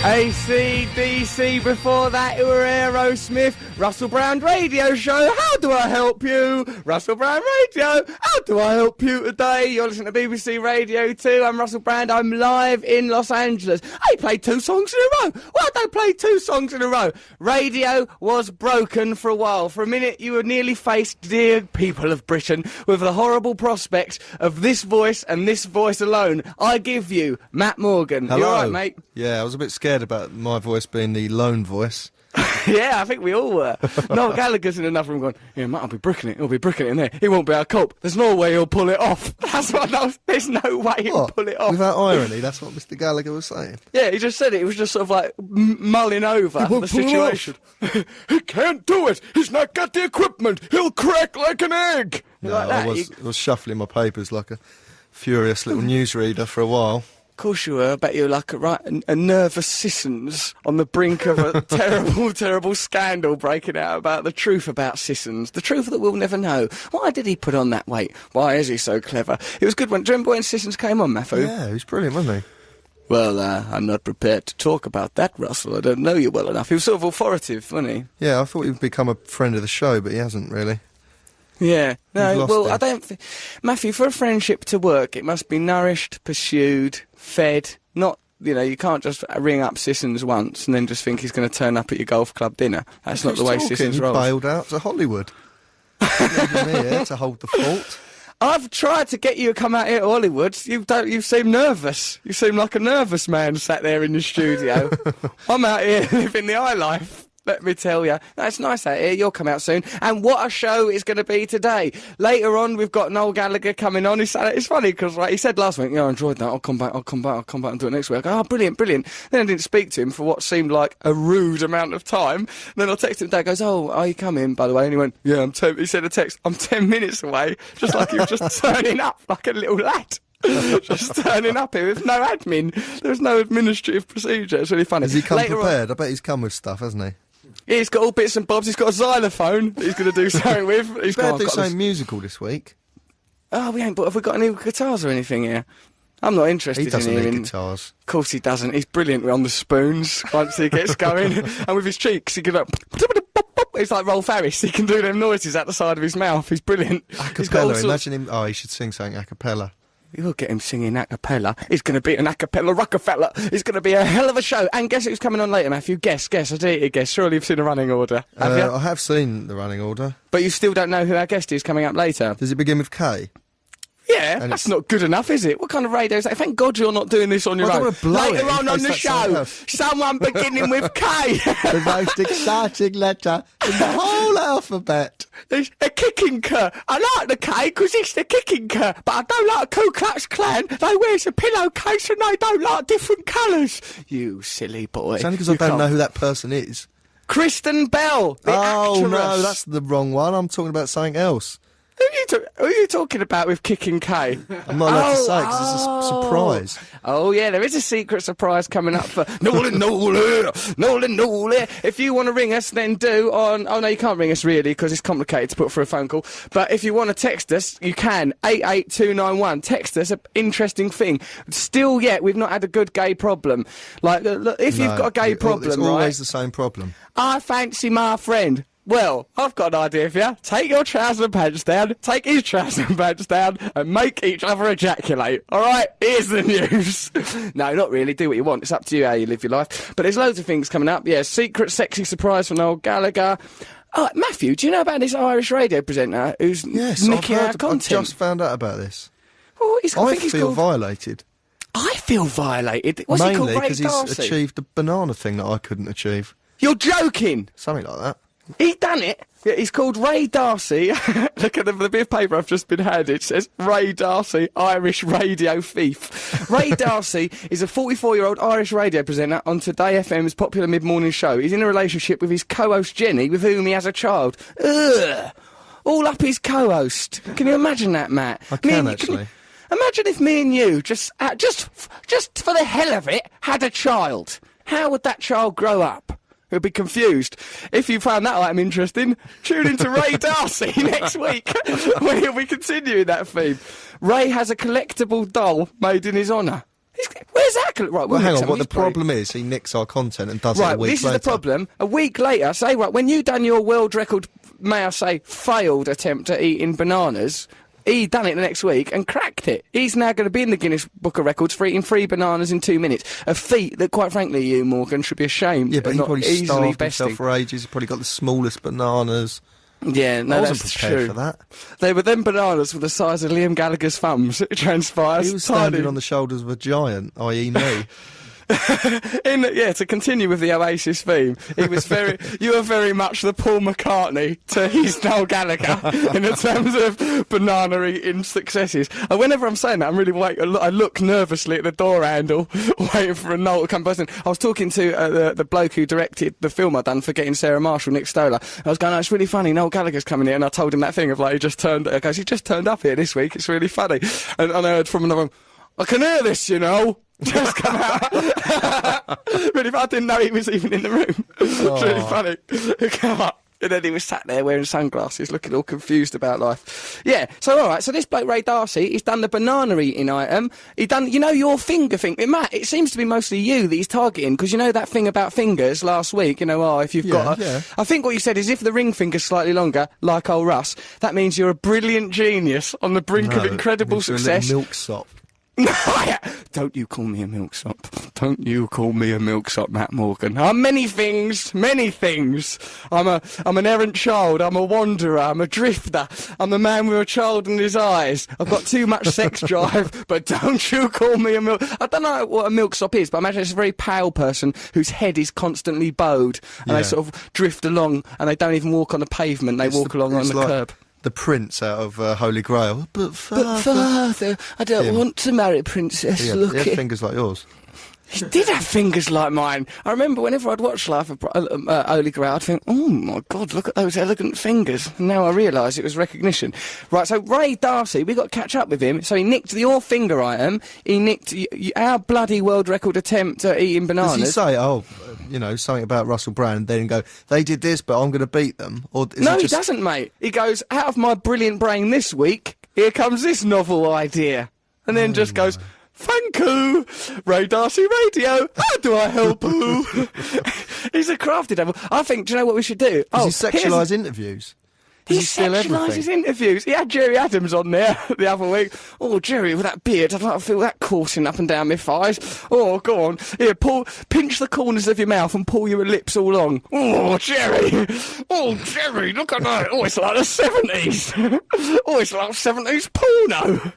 AC/DC, before that it were Aerosmith. Russell Brand Radio Show, how do I help you? Russell Brand Radio, how do I help you today? You're listening to BBC Radio 2, I'm Russell Brand, I'm live in Los Angeles. I played 2 songs in a row. Why don't I play 2 songs in a row? Radio was broken for a while. For a minute you were nearly faced, dear people of Britain, with the horrible prospect of this voice and this voice alone. I give you Matt Morgan. Hello. You alright, mate? Yeah, I was a bit scared about my voice being the lone voice. Yeah, I think we all were. Noel Gallagher's in another room going, yeah, Matt, I'll be bricking it. He'll be bricking it in there. He won't be our cop. There's no way he'll pull it off. That's what I was, there's no way he'll pull it off. Without irony, that's what Mr. Gallagher was saying. Yeah, he just said it. He was just sort of like mulling over the situation. He can't do it. He's not got the equipment. He'll crack like an egg. No, Like that, I was shuffling my papers like a furious little newsreader for a while. Of course you were. I bet you were like a nervous Sissons on the brink of a terrible scandal breaking out about the truth about Sissons. The truth that we'll never know. Why did he put on that weight? Why is he so clever? It was good when... Do you remember when Sissons came on, Matthew? Yeah, he was brilliant, wasn't he? Well, I'm not prepared to talk about that, Russell. I don't know you well enough. He was sort of authoritative, wasn't he? Yeah, I thought he'd become a friend of the show, but he hasn't really. Yeah. No, well, him. I don't think... Matthew, for a friendship to work, it must be nourished, pursued, fed, not... You know, you can't just ring up Sissons once and then just think he's going to turn up at your golf club dinner. That's not the way Sissons rolls. He bailed out to Hollywood. Leaving me here to hold the fort. I've tried to get you to come out here to Hollywood. You seem nervous. You seem like a nervous man sat there in the studio. I'm out here living the high life. Let me tell you. No, it's nice out here. You'll come out soon. And what a show it's going to be today. Later on, we've got Noel Gallagher coming on. It's funny because he said last week, yeah, I enjoyed that. I'll come back and do it next week. I go, oh, brilliant. Then I didn't speak to him for what seemed like a rude amount of time. Then I texted him, Dad goes, oh, are you coming, by the way? And he went, yeah, he said a text, I'm 10 minutes away. Just like he was just turning up like a little lad. Just turning up here with no admin. There's no administrative procedure. It's really funny. Has he come prepared? I bet he's come with stuff, hasn't he? Yeah, he's got all bits and bobs. He's got a xylophone that he's going to do something with. He's better do something musical this week. Oh, we ain't. But have we got any guitars or anything here? I'm not interested. He doesn't in hearing need guitars. Of course he doesn't. He's brilliant on the spoons once he gets going, and with his cheeks he can like. He's like Rolf Harris. He can do them noises out the side of his mouth. He's brilliant. A cappella. Imagine him. Oh, he should sing something a cappella. You'll get him singing a cappella. It's going to be an a cappella Rockefeller. It's going to be a hell of a show. And guess who's coming on later, Matthew? Guess. I dare you to guess. Surely you've seen the running order. Have you? I have seen the running order. But you still don't know who our guest is coming up later. Does it begin with K? Yeah, and that's not good enough, is it? What kind of radio is that? Thank God you're not doing this on your own. Later on the show, someone beginning with K. The most exciting letter in the whole alphabet. There's a kicking cur. I like the K because it's the kicking cur, but I don't like Ku Klux Klan. They wears a pillowcase and they don't like different colours. You silly boy. It's only because I don't know who that person is. Kristen Bell, the actress. Oh, no, that's the wrong one. I'm talking about something else. Who are you talking about with Kicking K? I'm not allowed to say because it's a surprise. Oh, yeah, there is a secret surprise coming up for Nolan. If you want to ring us, then do on... Oh, no, you can't ring us, really, because it's complicated to put through a phone call. But if you want to text us, you can. 88291. Text us, an interesting thing. Still yet, we've not had a good gay problem. Like, look, if you've got a gay problem, it's always the same problem. I fancy my friend. Well, I've got an idea for you. Take your trousers and pants down, take his trousers and pants down, and make each other ejaculate. All right, here's the news. No, not really. Do what you want. It's up to you how you live your life. But there's loads of things coming up. Yeah, secret sexy surprise from Noel Gallagher. Oh, Matthew, do you know about this Irish radio presenter who's nicking our content? I've just found out about this. Oh, I feel violated. I feel violated. What's he called? Mainly because he's achieved the banana thing that I couldn't achieve. You're joking! Something like that. He done it. Yeah, he's called Ray Darcy. Look at the bit of paper I've just been handed. It says Ray Darcy, Irish radio thief. Ray Darcy is a 44-year-old Irish radio presenter on Today FM's popular mid-morning show. He's in a relationship with his co-host Jenny, with whom he has a child. Ugh! All up his co-host. Can you imagine that, Matt? I can, actually. Imagine if me and you, just for the hell of it, had a child. How would that child grow up? He'll be confused. If you found that item interesting, tune into Ray Darcy next week when he'll be continuing that theme. Ray has a collectible doll made in his honour. Where's that? Right, Well, hang on. What the he's brilliant. problem is, he nicks our content and does it Right, a week this later. is the problem. A week later, say, right, when you done your world record, may I say, failed attempt at eating bananas, he done it the next week and cracked it. He's now going to be in the Guinness Book of Records for eating 3 bananas in 2 minutes. A feat that, quite frankly, you, Morgan, should be ashamed Yeah, but of he not probably easily starved besting. himself for ages. He probably got the smallest bananas. Yeah, no, I wasn't that's prepared true. for that. They were then bananas with the size of Liam Gallagher's thumbs. It transpires. He was standing Tiny. on the shoulders of a giant, i.e. me. To continue with the Oasis theme, he was you were very much the Paul McCartney to his Noel Gallagher in the terms of banana eating successes. And whenever I'm saying that, I'm really I look nervously at the door handle, waiting for a Noel to come buzzing. I was talking to the bloke who directed the film I done for Getting Sarah Marshall, Nick Stoller. I was going, "Oh, it's really funny, Noel Gallagher's coming here," and I told him that thing of like, he just turned up here this week, it's really funny. And I heard from another one, "I can hear this, you know." Just come out. Really, I didn't know he was even in the room. It's really funny. Come on. And then he was sat there wearing sunglasses, looking all confused about life. Yeah, so all right, so this bloke Ray Darcy, he's done the banana eating item. He done, your finger thing. Matt, it seems to be mostly you that he's targeting, because you know that thing about fingers last week, if you've got a... Yeah. I think what you said is if the ring finger's slightly longer, like old Russ, that means you're a brilliant genius on the brink of incredible Mr. success. Little milksop. Don't you call me a milksop. Don't you call me a milksop, Matt Morgan. I'm many things. I'm an errant child. I'm a wanderer. I'm a drifter. I'm the man with a child in his eyes. I've got too much sex drive, but don't you call me a milk... I don't know what a milksop is, but I imagine it's a very pale person whose head is constantly bowed, and they sort of drift along, and they don't even walk on the pavement. They walk along on the curb. The prince out of Holy Grail. But Father, I don't want to marry Princess he Lucky. had fingers like yours. He did have fingers like mine. I remember whenever I'd watch Life of Holy Grail, I'd think, oh my God, look at those elegant fingers. And now I realise it was recognition. Right, so Ray Darcy, we got to catch up with him. So he nicked your finger item. He nicked our bloody world record attempt at eating bananas. Does he say, something about Russell Brand, then go, they did this, but I'm going to beat them? Or is No, it he doesn't, mate. He goes, out of my brilliant brain this week, here comes this novel idea. And then just goes... Thank you, Ray Darcy Radio. How do I help you? He's a crafty devil. I think, do you know what we should do? Does he sexualise interviews? Does he steal everything? His interviews. He had Jerry Adams on there the other week. Oh, Jerry, with that beard, I'd like to feel that coursing up and down my thighs. Oh, go on. Here, pinch the corners of your mouth and pull your lips all along. Oh, Jerry. Oh, Jerry, look at that. Oh, it's like the 70s. Oh, it's like 70s porno.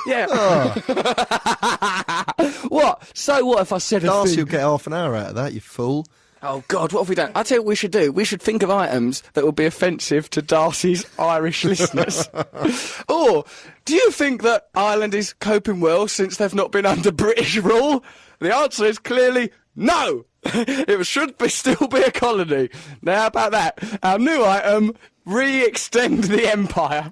Yeah. What? So what if I said a Darcy thing? will get half an hour out of that, you fool. Oh, God, what have we done? I'll tell you what we should do. We should think of items that will be offensive to Darcy's Irish listeners. Or, do you think that Ireland is coping well since they've not been under British rule? The answer is clearly no. It should still be a colony. Now, how about that? Our new item, re-extend the empire.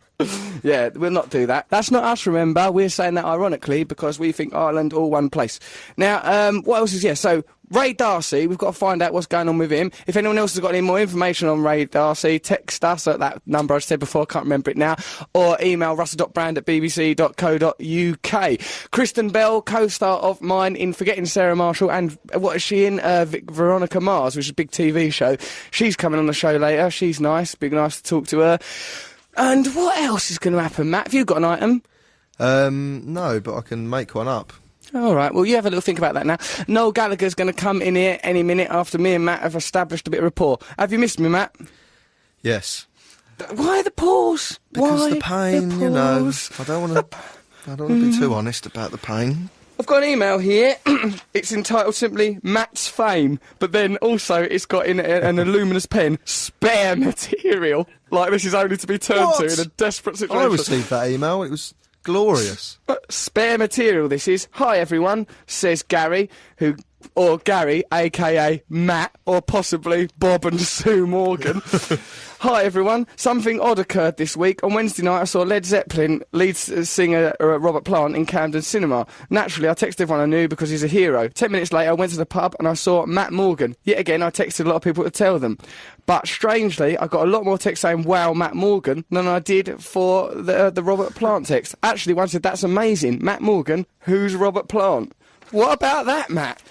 Yeah, we'll not do that. That's not us, remember. We're saying that ironically because we think Ireland all one place. Now, what else is... so... Ray Darcy, we've got to find out what's going on with him. If anyone else has got any more information on Ray Darcy, text us at that number I said before, I can't remember it now, or email russell.brand@bbc.co.uk. Kristen Bell, co-star of mine in Forgetting Sarah Marshall, and what is she in? Veronica Mars, which is a big TV show. She's coming on the show later. She's nice, nice to talk to her. And what else is going to happen, Matt? Have you got an item? No, but I can make one up. All right, well, you have a little think about that now. Noel Gallagher's going to come in here any minute after me and Matt have established a bit of rapport. Have you missed me, Matt? Yes. Why the pause? Because the pain, I don't want to be too honest about the pain. I've got an email here. It's entitled simply Matt's Fame, but then also it's got in an luminous pen, spare material. Like this is only to be turned to in a desperate situation. I received that email. It was glorious. Spare material this is. Hi everyone, says Gary, Gary, a.k.a. Matt, or possibly Bob and Sue Morgan. Hi everyone, something odd occurred this week. On Wednesday night I saw Led Zeppelin lead singer Robert Plant in Camden Cinema. Naturally I texted everyone I knew because he's a hero. 10 minutes later I went to the pub and I saw Matt Morgan. Yet again I texted a lot of people to tell them. But strangely I got a lot more text saying wow Matt Morgan than I did for the Robert Plant text. Actually one said that's amazing. Matt Morgan, who's Robert Plant? What about that, Matt?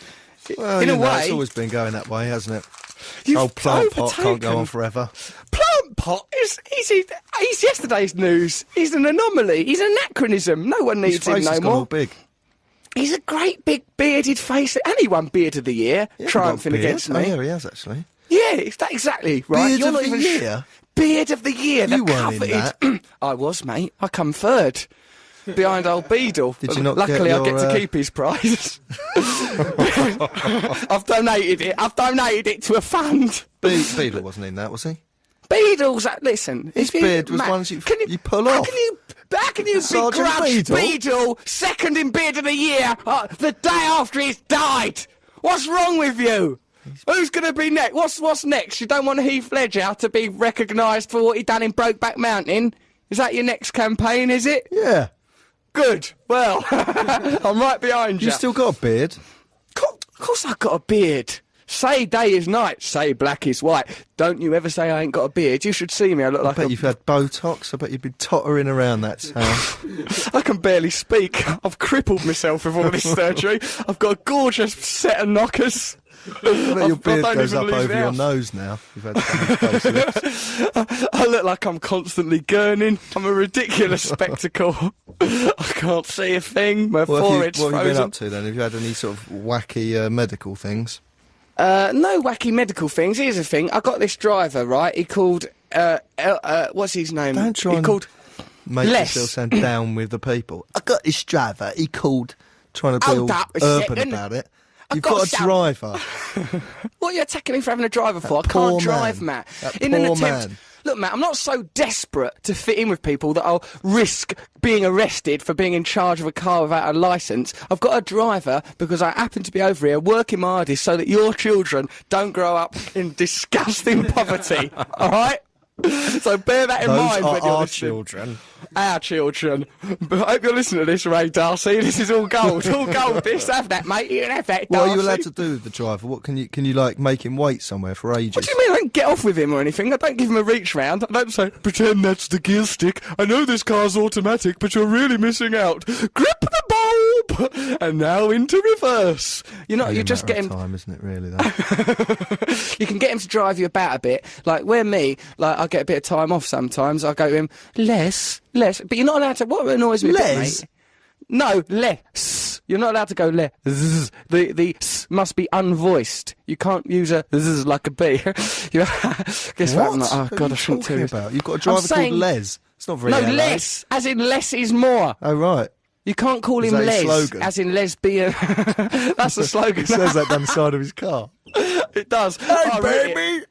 Well, In a way, it's always been going that way, hasn't it? you've Old plant pot can't go overtaken- on forever. Plant pot he's yesterday's news. He's an anomaly. He's an anachronism. No one His needs him face no has gone all more. big. He's a great big bearded face. And he won Beard of the Year, He hasn't triumphing got a beard. against Oh, me. yeah, he has, actually. Yeah, it's that exactly right. Beard You're of not the even Year? Beard of the Year. You the weren't in coveted. I was, mate. I come third. Behind old Beadle. Did you not Luckily, get I get to your, keep his prize. I've donated it. I've donated it to a fund. Beadle wasn't in that, was he? Beadle's. Listen, His if you- beard was Matt, ones you How pull off. can you Sergeant begrudge Beadle? Beadle second in Beard of the Year the day after he's died? What's wrong with you? Who's going to be next? What's next? You don't want Heath Ledger to be recognised for what he done in Brokeback Mountain? Is that your next campaign, is it? Yeah. Good. Well, I'm right behind you. You still got a beard? Of course I've got a beard. Say day is night, say black is white. Don't you ever say I ain't got a beard. You should see me. I look like I bet you've had Botox. I bet you've been tottering around that town. I can barely speak. I've crippled myself with all this surgery. I've got a gorgeous set of knockers. I bet your beard don't goes even up leave over the your house. nose now. You've had facelifts. I look like I'm constantly gurning. I'm a ridiculous spectacle. I can't see a thing. My forehead's What have you been frozen. up to then? Have you had any sort of wacky medical things? No wacky medical things. Here's the thing. I got this driver, right? He called... what's his name? Don't try he and called... Make Les. yourself sound down with the people. I got this driver. He called, trying to be Hold all up a urban second. about it. I've You've got got a some- driver. What are you attacking me for having a driver for? I poor can't drive, man. Matt. That In an poor attempt... man. Look, Matt, I'm not so desperate to fit in with people that I'll risk being arrested for being in charge of a car without a licence. I've got a driver because I happen to be over here working my hardest so that your children don't grow up in disgusting poverty. All right? So bear that in Those mind are when you're our listening. children. Our children. But I hope you're listening to this, Ray Darcy. This is all gold. All gold. This, have that, mate. You can have that, What are you Darcy. allowed to do with the driver? What can you like make him wait somewhere for ages? What do you mean I don't get off with him or anything? I don't give him a reach round. I don't say, pretend that's the gear stick. I know this car's automatic, but you're really missing out. Grip the bulb! And now into reverse. You know, Only you a just matter get of him... time, isn't it? Really, though. You can get him to drive you about a bit. Like, where me, like, I get a bit of time off sometimes. I go to him, less. But you're not allowed to... What annoys me a bit, Les? mate... No, less. You're not allowed to go le. The s must be unvoiced. You can't use a z like a b. You, guess what? I'm like, oh What God, are I shouldn't talking tell you. about? You've got a driver saying- called Les. It's not very No, LA. less, as in less is more. Oh, right. You can't call Is him that his les, slogan? as in lesbian. That's the slogan. It says that down the side of his car. It does. Hey, baby!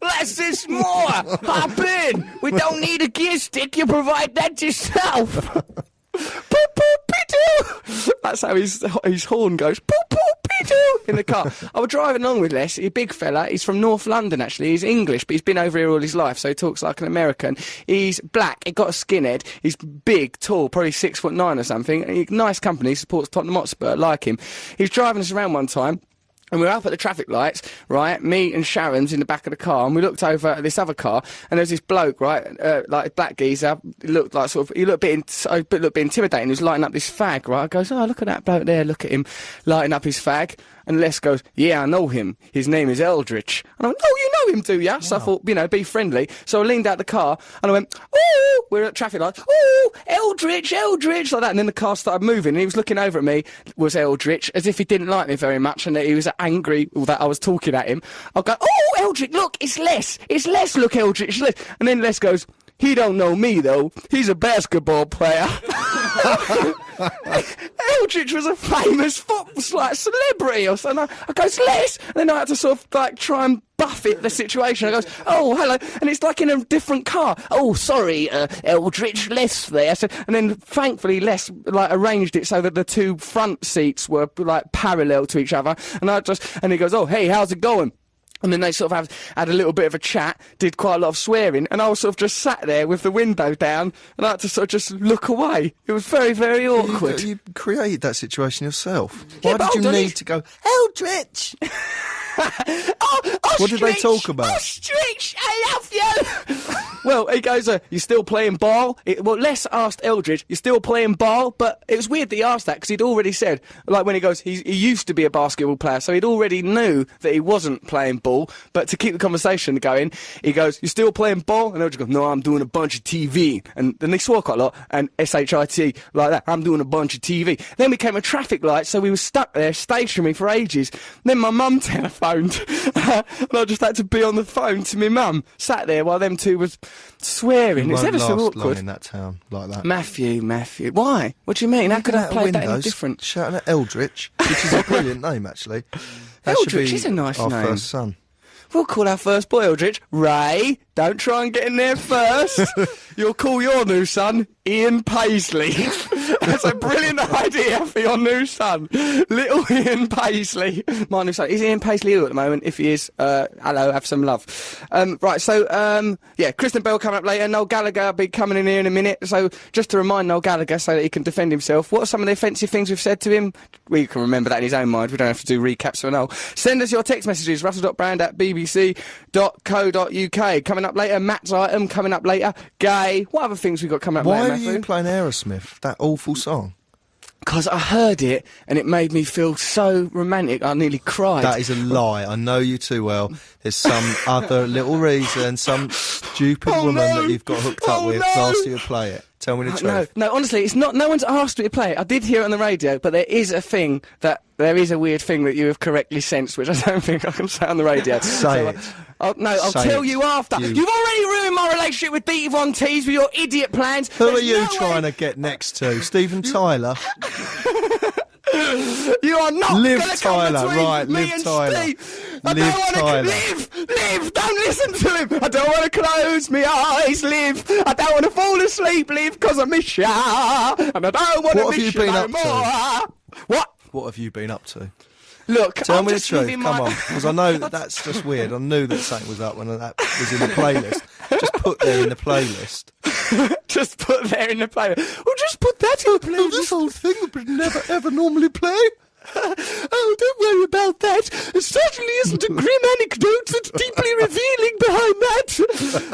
Less is more. Hop in. We don't need a gear stick. You provide that yourself. Boop, boop, pee-doo. That's how his horn goes. Boop, boop, pee-doo, in the car. I was driving along with Les. He's a big fella. He's from North London, actually. He's English, but he's been over here all his life, so he talks like an American. He's black. He got a skinhead. He's big, tall, probably 6'9" or something. Nice company. He supports Tottenham Hotspur. Like him. He's driving us around one time. And we're up at the traffic lights, right? Me and Sharon's in the back of the car, and we looked over at this other car, and there's this bloke, right? Like a black geezer. He looked like he looked a bit intimidating. He was lighting up this fag, right? I goes, oh, look at that bloke there. Look at him lighting up his fag. And Les goes, yeah, I know him. His name is Eldritch. And I went, oh, you know him, do ya? So I thought, be friendly. So I leaned out the car, and I went, oh, we're at traffic lights. Oh, Eldritch, like that. And then the car started moving, and he was looking over at me, was Eldritch, as if he didn't like me very much, and that he was angry that I was talking at him. I'll go, oh, Eldritch, look, it's Les. It's Les, look, Eldritch, it's Les. And then Les goes, he don't know me, though. He's a basketball player. Eldritch was a famous celebrity or something. I goes, Les! And then I had to sort of try and buffet the situation. I goes, oh, hello. And it's like in a different car. Oh, sorry, Eldritch, Les there. And then thankfully Les arranged it so that the two front seats were parallel to each other. And he goes, oh, hey, how's it going? And then they sort of had a little bit of a chat, did quite a lot of swearing, and I was sort of just sat there with the window down, and I had to sort of just look away. It was very, very awkward. You created that situation yourself. Yeah, Why but did you hold on, need to go, Eldritch? Oh, What did they talk about? Ostrich, I love you! Well, he goes, you still playing ball? Les asked Eldridge, you still playing ball? But it was weird that he asked that, because he'd already said, like when he goes, he used to be a basketball player, so he'd already knew that he wasn't playing ball. But to keep the conversation going, he goes, you still playing ball? And Eldridge goes, no, I'm doing a bunch of TV. And then they swore quite a lot, and S-H-I-T, like that, I'm doing a bunch of TV. Then we came a traffic light, so we were stuck there, stationary for ages. Then my mum telephoned, and I just had to be on the phone to my mum, sat there while them two was swearing. It's ever so Long awkward. in that town like that. Matthew. Why? What do you mean? How could I have played that any Windows, different? Shouting at Eldritch, which is a brilliant name, actually. That should Eldritch be is a nice our name. first son. We'll call our first boy Eldritch. Ray, don't try and get in there first. You'll call your new son Ian Paisley. That's a brilliant idea for your new son. Little Ian Paisley. My new son. Is Ian Paisley ill at the moment? If he is, hello, have some love. Right, so, Kristen Bell coming up later. Noel Gallagher will be coming in here in a minute. So, just to remind Noel Gallagher so that he can defend himself, what are some of the offensive things we've said to him? We can remember that in his own mind. We don't have to do recaps for Noel. Send us your text messages, russell.brand@bbc.co.uk. Coming up later, Matt's item. Coming up later, Gay. What other things we got coming up Why later, are Matthew? you playing Aerosmith? That awful song. Because I heard it and it made me feel so romantic, I nearly cried. That is a lie. I know you too well. There's some other little reason, some stupid woman that you've got hooked up with has asked you to play it. Tell me the truth. No, honestly, it's not. No one's asked me to play it. I did hear it on the radio, but there is a weird thing that you have correctly sensed, which I don't think I can say on the radio. Say it. I'll Say tell it. you after. You've already ruined my relationship with Dee Von Teese with your idiot plans. Who are you trying to get next to? Steven Tyler? You are not Liv gonna Tyler, come between right, me Liv and Tyler. Steve. I Liv don't want Tyler. to live. Don't listen to him. I don't want to close my eyes, Liv. I don't want to fall asleep, Liv, because I miss ya. And I don't want to What have miss you been no up to? more. What? What have you been up to? Look, Tell I'm me the just truth, living come my... on, because I know that's just weird. I knew that something was up when that was in the playlist. Just put there in the playlist. Just put there in the playlist. Well, just put that in the playlist. This whole thing that we never ever normally play. Oh, don't worry about that. There certainly isn't a grim anecdote that's deeply revealing behind that.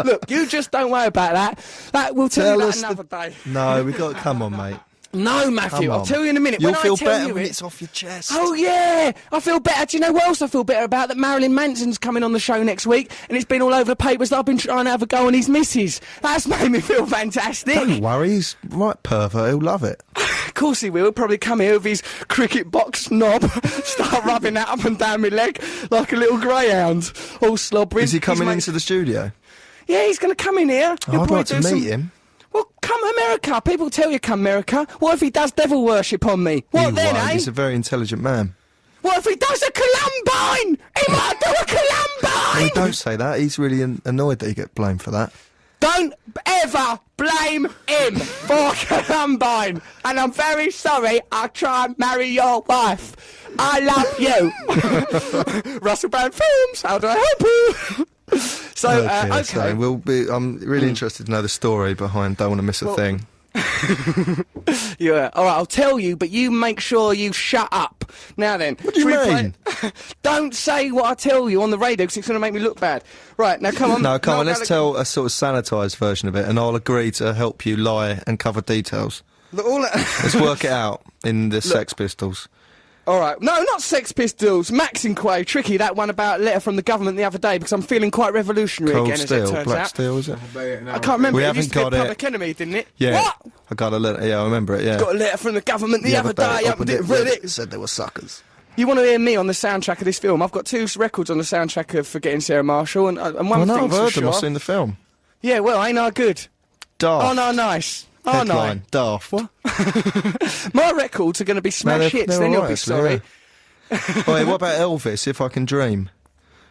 Look, you just don't worry about that. That we'll tell you that another day. No, we got. Come on, mate. No, Matthew, Come I'll on. tell you in a minute. You'll When feel I tell better you when it, it's off your chest. Oh, yeah. I feel better. Do you know what else I feel better about? That Marilyn Manson's coming on the show next week, and it's been all over the papers that I've been trying to have a go on his missus. That's made me feel fantastic. Don't worry, he's right pervert. He'll love it. Of course he will. He'll probably come here with his cricket box knob, start rubbing that up and down my leg like a little greyhound, all slobbering. Is he coming into the studio? Yeah, he's going to come in here. He'll I'd probably like to do meet him. Well, come America. People tell you come America. What if he does devil worship on me? What He then, won't. eh? He's a very intelligent man. What if he does a Columbine? He might do a Columbine! No, don't say that. He's really annoyed that he get blamed for that. Don't ever blame him for Columbine. And I'm very sorry. I'll try and marry your wife. I love you. Russell Brand Films. How do I help you? So, okay. So I'm really interested to know the story behind Don't Want to Miss a Thing. Yeah, all right, I'll tell you, but you make sure you shut up. Now then. What do you mean? Don't say what I tell you on the radio, because it's going to make me look bad. Right, now come on. No, come on, let's tell a sort of sanitised version of it, and I'll agree to help you lie and cover details. Let's work it out in the Sex Pistols. All right. No, not Sex Pistols. Max and Quay. Tricky, that one about a letter from the government the other day, because I'm feeling quite revolutionary Cold again, Steel, as it turns Black out. Steel, is it? I can't remember. We It haven't used to be got a it. Public Enemy, didn't it? Yeah. What? I got a letter, yeah, I remember it, yeah. Got a letter from the government the other day. Opened it, Read it. said they were suckers. You want to hear me on the soundtrack of this film? I've got 2 records on the soundtrack of Forgetting Sarah Marshall, and one I've thing's for heard sure. them, I've seen the film. Yeah, well, ain't I good? Daft. Oh, no, nice. Oh, Headline, no. Daft. What? My records are going to be smash hits, then you'll be sorry. Wait, what about Elvis, If I Can Dream?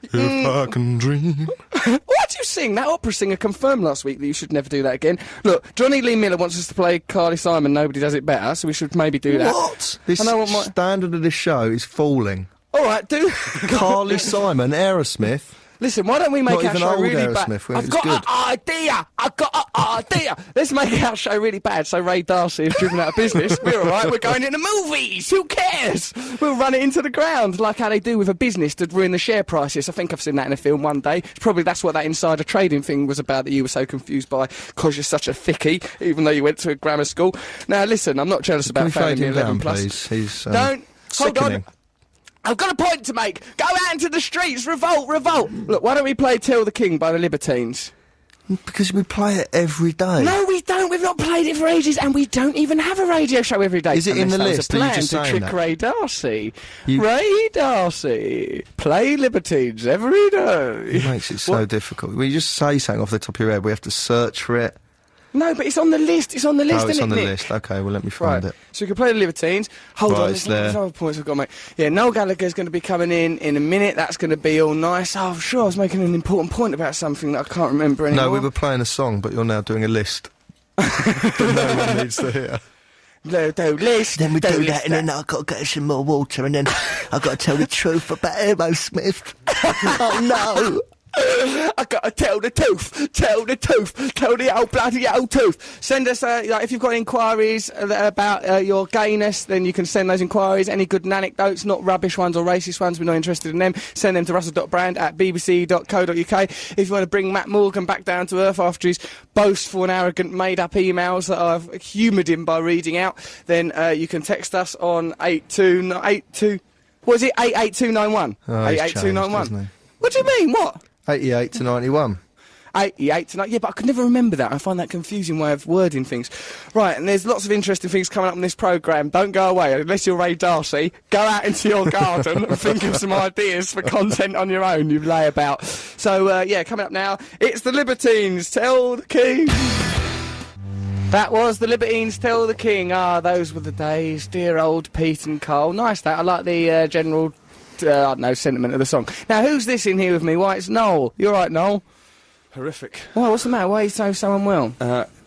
If I can dream. What do you sing? That opera singer confirmed last week that you should never do that again. Look, Johnny Lee Miller wants us to play Carly Simon, Nobody Does It Better, so we should maybe do that. What? This I know what standard of this show is falling. All right, do... Carly Simon, Aerosmith. Listen, why don't we make Not our even show old really bad? Aerosmith when it I've was got an good. idea. I've got an idea. Let's make our show really bad so Ray Darcy is driven out of business. We're all right. We're going into movies. Who cares? We'll run it into the ground like how they do with a business to ruin the share prices. I think I've seen that in a film one day. Probably that's what that insider trading thing was about that you were so confused by because you're such a thickie, even though you went to a grammar school. Now, listen, I'm not jealous Can we about failing fade the him 11 down, plus. please? He's Don't. Hold on. sickening. I've got a point to make. Go out into the streets. Revolt, revolt. Look, why don't we play Tell the King by the Libertines? Because we play it every day. No, we don't. We've not played it for ages, and we don't even have a radio show every day. Is it in the Unless list? that was Are a you plan just to saying trick that? Ray Darcy. You- Ray Darcy. Play Libertines every day. It makes it so difficult. When you just say something off the top of your head, we have to search for it. No, but it's on the list. It's on the list, Oh, it's isn't on it, the Nick? list. Okay, well, let me find Right, it. so we can play the Libertines. Hold Right, on, it's there's there. other points we've got to make. Yeah, Noel Gallagher's going to be coming in a minute. That's going to be all nice. Oh, I'm sure I was making an important point about something that I can't remember anymore. No, we were playing a song, but you're now doing a list. that no one needs to hear. Do list. Then we do do list that, and then I've got to get some more water, and then I've got to tell the truth about Aerosmith. Oh no! I gotta tell the truth, tell the old bloody old truth. Send us, like, if you've got inquiries about your gayness, then you can send those inquiries. Any good anecdotes, not rubbish ones or racist ones, we're not interested in them. Send them to russell.brand@bbc.co.uk. If you want to bring Matt Morgan back down to earth after his boastful and arrogant made-up emails that I've humoured him by reading out, then you can text us on 82... What is it? 88291? Oh, he's 88291. changed, hasn't he? What do you mean? What? 88 to 91. 88 tonight. Yeah, but I could never remember that. I find that confusing way of wording things. Right, and there's lots of interesting things coming up on this programme. Don't go away. Unless you're Ray Darcy, go out into your garden and think of some ideas for content on your own you lay about. So, yeah, coming up now, it's the Libertines. Tell the King. That was the Libertines, Tell the King. Ah, those were the days. Dear old Pete and Cole. Nice, that. I like the general... I don't know, sentiment of the song. Now, who's this in here with me? Why, it's Noel. You all right, Noel? Horrific. Why, what's the matter? Why are you so unwell?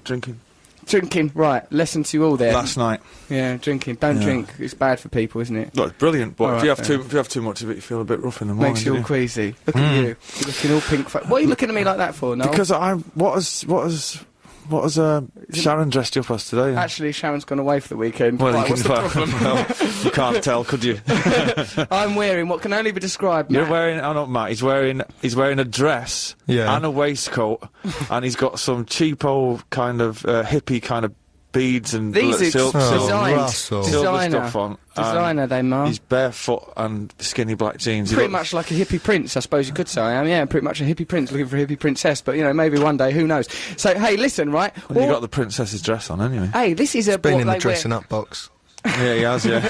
Drinking. Drinking, right. Lesson to you all there. Last night. Yeah, drinking. Don't drink. It's bad for people, isn't it? Look, it's brilliant, but All if you right, have too much of it, you feel a bit rough in the morning. Makes you all don't queasy. Look at you. You're looking all pink. What are you looking at me like that for, Noel? Because what has Sharon dressed you up as today? Actually, Sharon's gone away for the weekend. Well, Right, you what's the problem? well, you can't tell, could you? I'm wearing what can only be described, You're Matt. wearing. Oh, not Matt. He's wearing a dress Yeah. and a waistcoat, and he's got some cheapo kind of hippie kind of beads and These are silk, Oh, designed. Russell. silver Designer. stuff on. Designer, they are. He's barefoot and skinny black jeans. He Pretty looks- much like a hippie prince, I suppose you could say I am. Yeah, pretty much a hippie prince looking for a hippie princess. But, you know, maybe one day, who knows. So, hey, listen, right? Well, you got the princess's dress on anyway. Hey, this is a... Been what in the they wear- dressing up box. Yeah, he has. Yeah.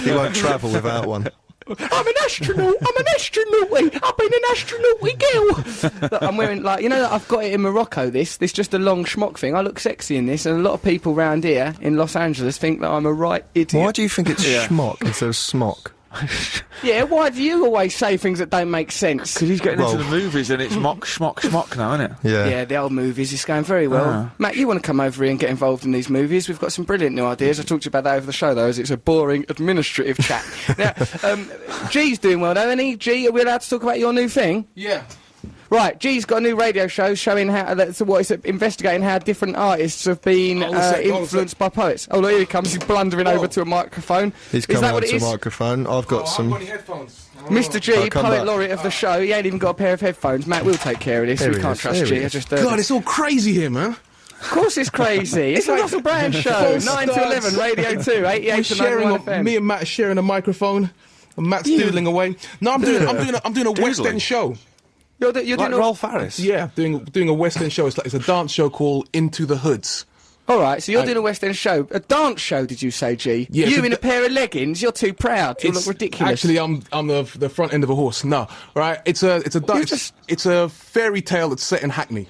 He won't travel without one. I'm an astronaut. I'm an astronaut. I've been an astronaut, girl. Look, I'm wearing, like, you know, I've got it in Morocco. This just a long schmock thing. I look sexy in this, and a lot of people round here in Los Angeles think that I'm a right idiot. Why do you think it's Yeah. schmock instead of smock? Yeah, why do you always say things that don't make sense? Because he's getting Well- into the movies and it's mock, schmock now, isn't it? Yeah. Yeah, the old movies is going very well. Ah. Matt, you want to come over here and get involved in these movies? We've got some brilliant new ideas. I talked to you about that over the show, though, as it's a boring administrative chat. Now, G's doing well, though, isn't he? G, are we allowed to talk about your new thing? Yeah. Right, G's got a new radio show showing how investigating how different artists have been Hold a sec, influenced by poets. Oh, look, here he comes. He's blundering over to a microphone. He's Is coming that up what it to is? a microphone. I've got some... headphones. Mr. G, I'll come poet back. laureate of the show. He ain't even got a pair of headphones. Matt, we'll take care of this. Here We he can't is, trust here he G. I is. just God, it's all crazy here, man. Of course it's crazy. It's a Russell Brand show. 9 to 11, Radio 2, 88 to 91 FM. Me and Matt are sharing a microphone. And Matt's doodling away. No, I'm doing a West Doodling? End show. You're doing Like all... Rolf Harris. Yeah, doing a West End show. It's a dance show called Into the Hoods. All right, so you're doing a West End show. A dance show, did you say, G? Yeah, you so in a pair of leggings? You're too proud. You look ridiculous. Actually, I'm the front end of a horse. No, right? It's a dance. It's a fairy tale that's set in Hackney.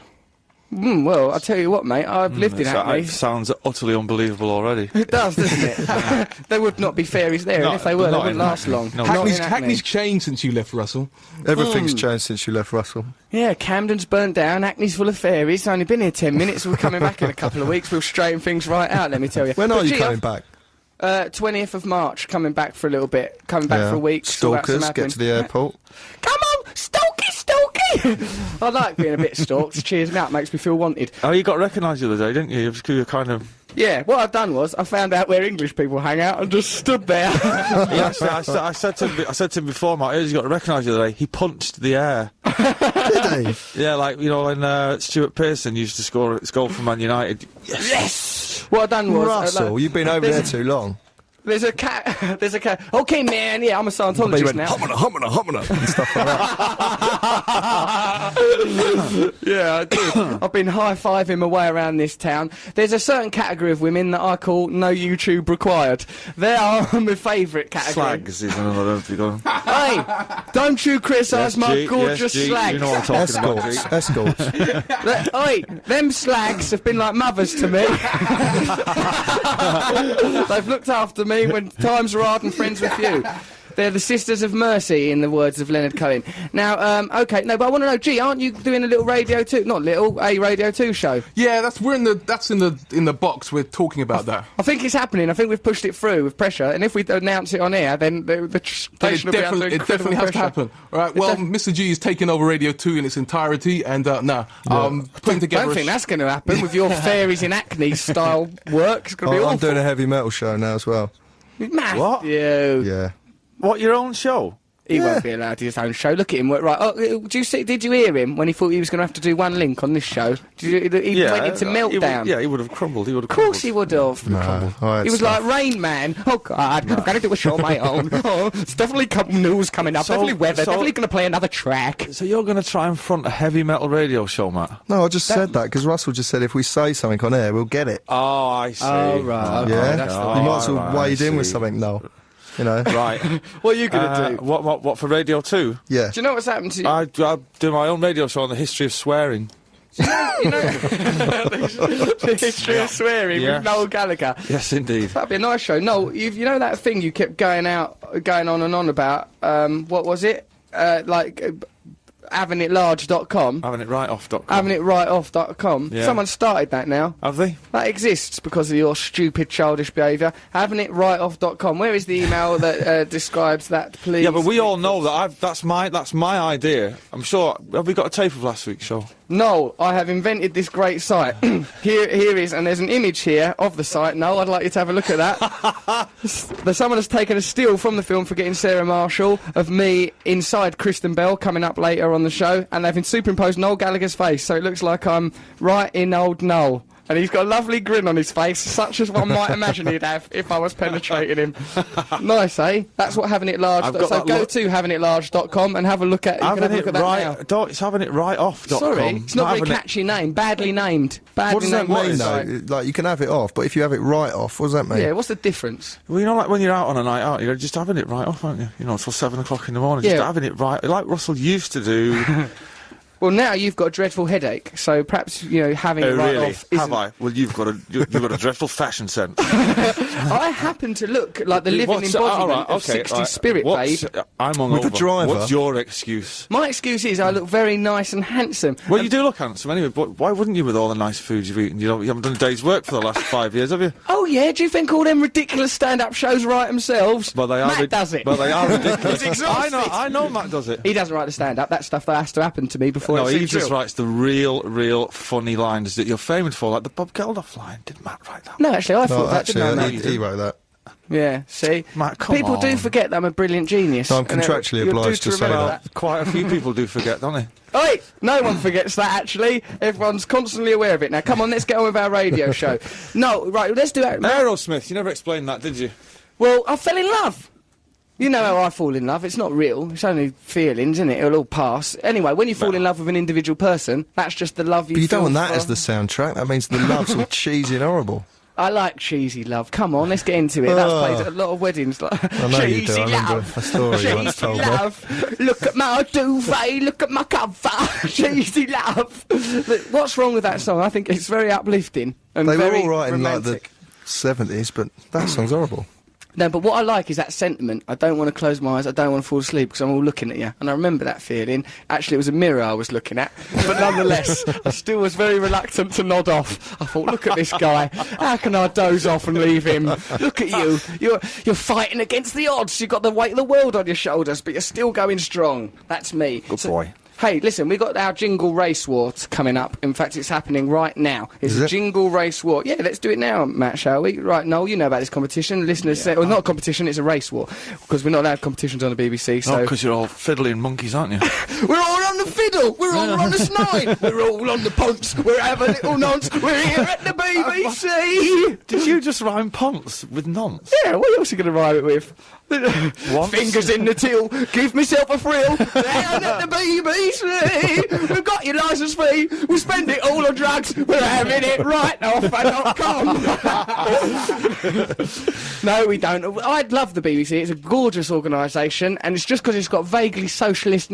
Well, I'll tell you what, mate. I've lived in Hackney. It sounds utterly unbelievable already. It does, doesn't it? There would not be fairies there, No, and if they were, they not wouldn't in last Hackney. long. No. Not in Hackney's changed since you left, Russell. Everything's changed since you left Russell. Yeah, Camden's burnt down, Hackney's full of fairies. It's only been here 10 minutes, we're coming back in a couple of weeks. We'll straighten things right out, let me tell you. When But are you G, coming back? 20th of March, coming back for a little bit. Coming back for a week. sort out some Stalkers, get admin. to the airport. Come on, Stokey, Stokey! I like being a bit stalked. It cheers me up, makes me feel wanted. Oh, you got recognised the other day, didn't you? Because you were kind of... Yeah, what I've done was I found out where English people hang out and just stood there. Yeah, I said to him before, Mark, you got to recognise the other day, he punched the air. Did he? Yeah, like, you know, when Stuart Pearson used to score for Man United. Yes! What I've done was... Russell, you've been over there too long. There's a cat. Okay, man. Yeah, I'm a Scientologist now. Humana, and stuff like that. Yeah, I did. I've been high-fiving my way around this town. There's a certain category of women that I call no YouTube required. They are my favourite category. Slags is another one. Hey, don't you criticise my gorgeous slags. You know what I'm talking about, G. Escorts. Oi, them slags have been like mothers to me. They've looked after me when times were hard and friends with you. They're the Sisters of Mercy, in the words of Leonard Cohen. Now, okay, no, but I want to know, G, aren't you doing a little Radio 2, not little, a Radio 2 show? Yeah, that's in the box. We're talking about that. I think it's happening. I think we've pushed it through with pressure, and if we announce it on air, then the station will be under It incredible definitely has to pressure. happen. All right. Well, Mr. G is taking over Radio 2 in its entirety, and putting together. I don't think that's going to happen with your fairies in acne style work. It's going to be awful. I'm doing a heavy metal show now as well. Matthew. What? Yeah. What, your own show? He won't be allowed to his own show. Look at him. Right. Oh, did you hear him when he thought he was going to have to do one link on this show? He went into meltdown. He would have crumbled. Of course he would have. No, He was like Rain Man. Oh God, I've got to do a show on my own. Oh, it's definitely news coming up. Definitely weather. Definitely going to play another track. So you're going to try and front a heavy metal radio show, Matt? No, I just said that because Russell just said if we say something on air, we'll get it. Oh, I see. Oh, right. Okay, Yeah, that's the you way. might as well wade in with something, Noel. You know, Right. What are you going to do? What for Radio 2? yeah. Do you know what's happened to you? I do my own radio show on the history of swearing. You know the history of swearing Yeah. with Noel Gallagher. Yes, indeed. That'd be a nice show. Noel, you know that thing you kept going on and on about? What was it? havingitlarge.com. Havingitwriteoff.com. Havingitwriteoff.com. Yeah. Someone started that now. Have they? That exists because of your stupid, childish behaviour. Havingitwriteoff.com. Where is the email that describes that, please? Yeah, but we all know that that's my idea. I'm sure. Have we got a tape of last week's show? No, I have invented this great site. Here is, and there's an image here of the site. No, I'd like you to have a look at that. Someone has taken a still from the film Forgetting Sarah Marshall of me inside Kristen Bell coming up later on the show, and they've superimposed Noel Gallagher's face, so it looks like I'm right in old Noel. And he's got a lovely grin on his face, such as one might imagine he'd have if I was penetrating him. Nice, eh? That's what Having It Large. So go to havingitlarge.com and have a look at. You can have a look at that now. It's havingitwriteoff.com. Sorry, it's not a very catchy name. Badly named. What does that mean, website. though? Like, you can have it off, but if you have it right off, what does that mean? Yeah, what's the difference? Well, you know, like when you're out on a night out, you're just having it right off, aren't you? You know, till 7 o'clock in the morning, just Yeah. having it right, like Russell used to do. Well, now you've got a dreadful headache, so perhaps, having it Oh, right really? off Have I? Well, you've got a dreadful fashion sense. I happen to look like the living embodiment of 60s spirit, babe. I'm hungover. With the driver. What's your excuse? My excuse is I look very nice and handsome. Well, you do look handsome anyway, but why wouldn't you with all the nice food you've eaten? You haven't done a day's work for the last 5 years, have you? Oh, yeah? Do you think all them ridiculous stand-up shows write themselves? Well, they are. Matt does it. Well, they are ridiculous. He's exhausted. I know Matt does it. He doesn't write the stand-up. That's stuff that has to happen to me before No, it he seems just real. writes the real funny lines that you're famous for, like the Bob Geldof line. Did Matt write that? No, actually, I thought No, that, didn't I, actually, Matt? he wrote that. Yeah, see? Matt, come People do on. forget that I'm a brilliant genius. No, I'm and contractually you're due obliged to say remember that. Quite a few people do forget, don't they? Oi! No one forgets that, actually. Everyone's constantly aware of it. Now, come on, let's get on with our radio show. No, right, let's do it. Aerosmith, you never explained that, did you? Well, I fell in love. You know how I fall in love. It's not real. It's only feelings, isn't it? It'll all pass. Anyway, when you fall in love with an individual person, that's just the love you But you feel don't want that for- as the soundtrack. That means the love's all cheesy and horrible. I like cheesy love. Come on, let's get into it. That's played at a lot of weddings. Like, I know you do. cheesy I remember love. a story you once Cheesy told me. love. Look at my duvet. Look at my cover. Cheesy love. Look, what's wrong with that song? I think it's very uplifting and They were very all right in like romantic. the 70s, but that song's horrible. No, but what I like is that sentiment. I don't want to close my eyes. I don't want to fall asleep because I'm all looking at you. And I remember that feeling. Actually, it was a mirror I was looking at. But nonetheless, I still was very reluctant to nod off. I thought, look at this guy. How can I doze off and leave him? Look at you. You're fighting against the odds. You've got the weight of the world on your shoulders, but you're still going strong. That's me. Good boy. Hey, listen, we got our jingle race war coming up. In fact, it's happening right now. It's a jingle race war. Yeah, let's do it now, Matt, shall we? Right, Noel, you know about this competition. Listeners say, well, not a competition, it's a race war. Because we're not allowed competitions on the BBC, so... Oh, because you're all fiddling monkeys, aren't you? We're all on the fiddle! We're all on the snide! We're all on the ponce! We're having a little nonce! We're here at the BBC! Did you just rhyme ponce with nonce? Yeah, what else are you going to rhyme it with? Once. Fingers in the till, give myself a thrill. Down at the BBC, we've got your licence fee. We spend it all on drugs. We're having it right off at .com. No, we don't. I love the BBC. It's a gorgeous organisation, and it's just because it's got vaguely socialist,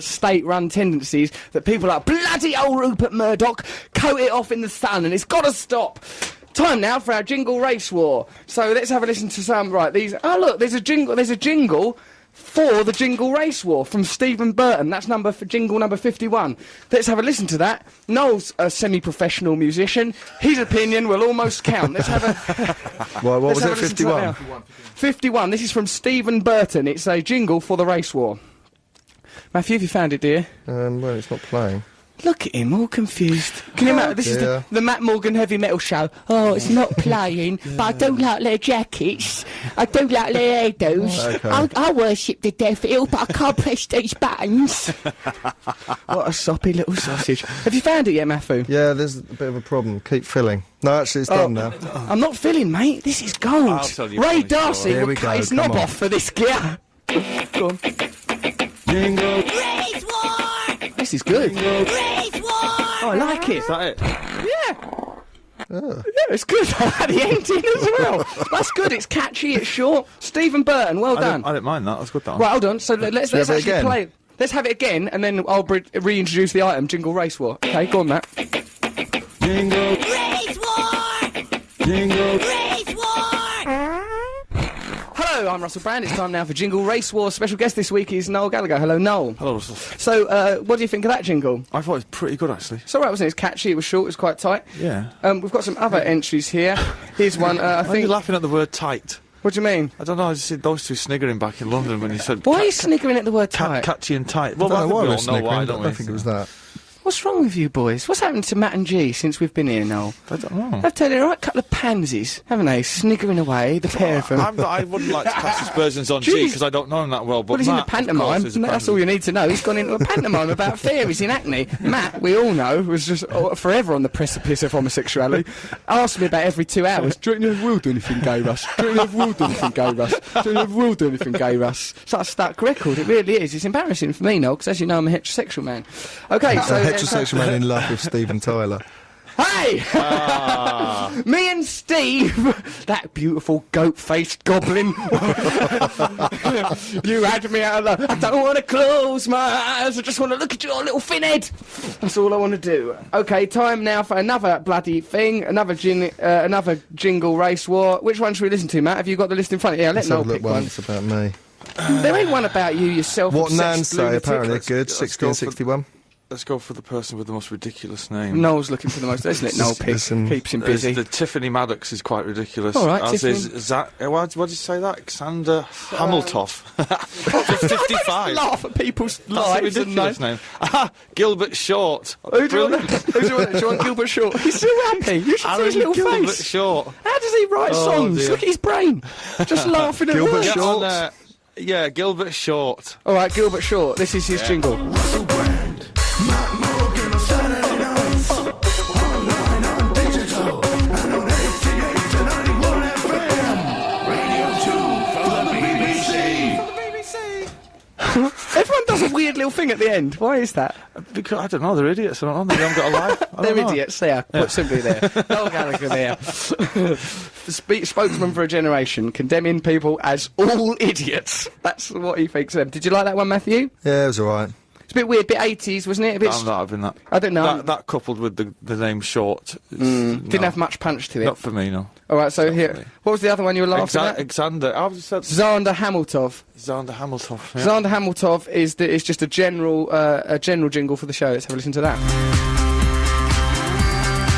state-run tendencies that people like bloody old Rupert Murdoch coat it off in the sun, and it's got to stop. Time now for our jingle race war. So let's have a listen to some. Right, these. Oh look, there's a jingle. There's a jingle for the jingle race war from Stephen Burton. That's jingle number 51. Let's have a listen to that. Noel's a semi-professional musician. His opinion will almost count. Let's have a. What was it? 51. 51. This is from Stephen Burton. It's a jingle for the race war. Matthew, have you found it, dear? Well, it's not playing. Look at him, all confused. Can you imagine? This is the Matt Morgan heavy metal show. Oh, it's not playing, but I do like their jackets. I do like their hairdos. Okay. I worship the devil, but I can't press these buttons. What a soppy little sausage. Have you found it yet, Matthew? Yeah, there's a bit of a problem. Keep filling. No, actually, it's done now. I'm not filling, mate. This is gold. I'll tell you Ray funny Darcy story. Here we would cut go, his come knob on. off for this gear. Go on. Jingle. Race war! This is good. Race war! Oh, I like it. Is that it? Yeah. Yeah, it's good. I had the ending as well. That's good. It's catchy. It's short. Stephen Burton, well done. I didn't mind that. That's good, that one. Right, hold on. So let's have it actually again? play. Let's have it again, and then I'll reintroduce the item. Jingle race war. Okay, go on, Matt. Jingle. Race war! Jingle. Race war! Hello, I'm Russell Brand. It's time now for Jingle Race War. Special guest this week is Noel Gallagher. Hello, Noel. Hello, Russell. So, what do you think of that jingle? I thought it was pretty good, actually. It's alright, wasn't it? It's catchy. It was short. It was quite tight. Yeah. We've got some other entries here. Here's one. I Why are you think. laughing at the word tight? What do you mean? I don't know, I just see those two sniggering back in London when you said... Why are you sniggering at the word tight? Catchy and tight. Well, I don't know why we we're all know sniggering, why, but don't I we? think it was that. What's wrong with you boys? What's happened to Matt and G since we've been here, Noel? I don't know. I've turned a right couple of pansies, haven't they? Sniggering away, the pair of them. I wouldn't like to cast aspersions on G Jeez. because I don't know him that well. But Well, he's in Matt, a pantomime. of course, is a That's all you need to know. He's gone into a pantomime about fairies in Hackney. Matt, we all know, was just forever on the precipice of homosexuality. Asked me about every 2 hours, do you reckon you will do anything gay, Russ? Do you reckon you will do anything gay, Russ? Do you reckon you will do anything gay, Russ? It's like a stuck record. It really is. It's embarrassing for me, Noel, because as you know, I'm a heterosexual man. Okay, so... A heterosexual man in love with Steven Tyler. Hey! Me and Steve, that beautiful goat-faced goblin. You had me out of the... I don't want to close my eyes. I just want to look at your little fin head. That's all I want to do. Okay, time now for another bloody thing. Another jingle race war. Which one should we listen to, Matt? Have you got the list in front of you? Yeah, let Let's have Noel a look pick one. one. It's about me. There ain't one about you yourself. What Nan obsessed say, lunatic. apparently Let's- good. let's 60 go and for- 61. Let's go for the person with the most ridiculous name. Noel's looking for the most. Let's let Noel pick. Listen, Keeps him There's busy. The Tiffany Maddox is quite ridiculous. All right, as Tiffany. is Zach. What did you say that? Xander Hamiltoff. 55. Laugh at people's That's a lives and ridiculous name. Aha, Gilbert Short. Who do you want? Who do you want? Gilbert Short. He's so happy. You should see his little Gilbert face. Short. How does he write Oh, songs? dear. Look at his brain. Just laughing at Gilbert words. Get Short. on there. Yeah, Gilbert Short. All right, Gilbert Short. This is his jingle. Everyone does a weird little thing at the end. Why is that? Because I don't know, they're idiots. I don't know. They haven't got a life. I They're don't know. idiots there. Put simply there. Noel Gallagher there. The spokesman for a generation, condemning people as all idiots. That's what he thinks of them. Did you like that one, Matthew? Yeah, it was alright. It's a bit weird, bit 80s, wasn't it? A bit. I'm not having that. I don't know. That coupled with the name Short. Didn't have much punch to it. Not for me, no. All right, so here. me. What was the other one you were laughing at? Xander. I was said Xander Hamilton. Xander Hamilton. Yeah. Xander Hamilton is just a general jingle for the show. Let's have a listen to that.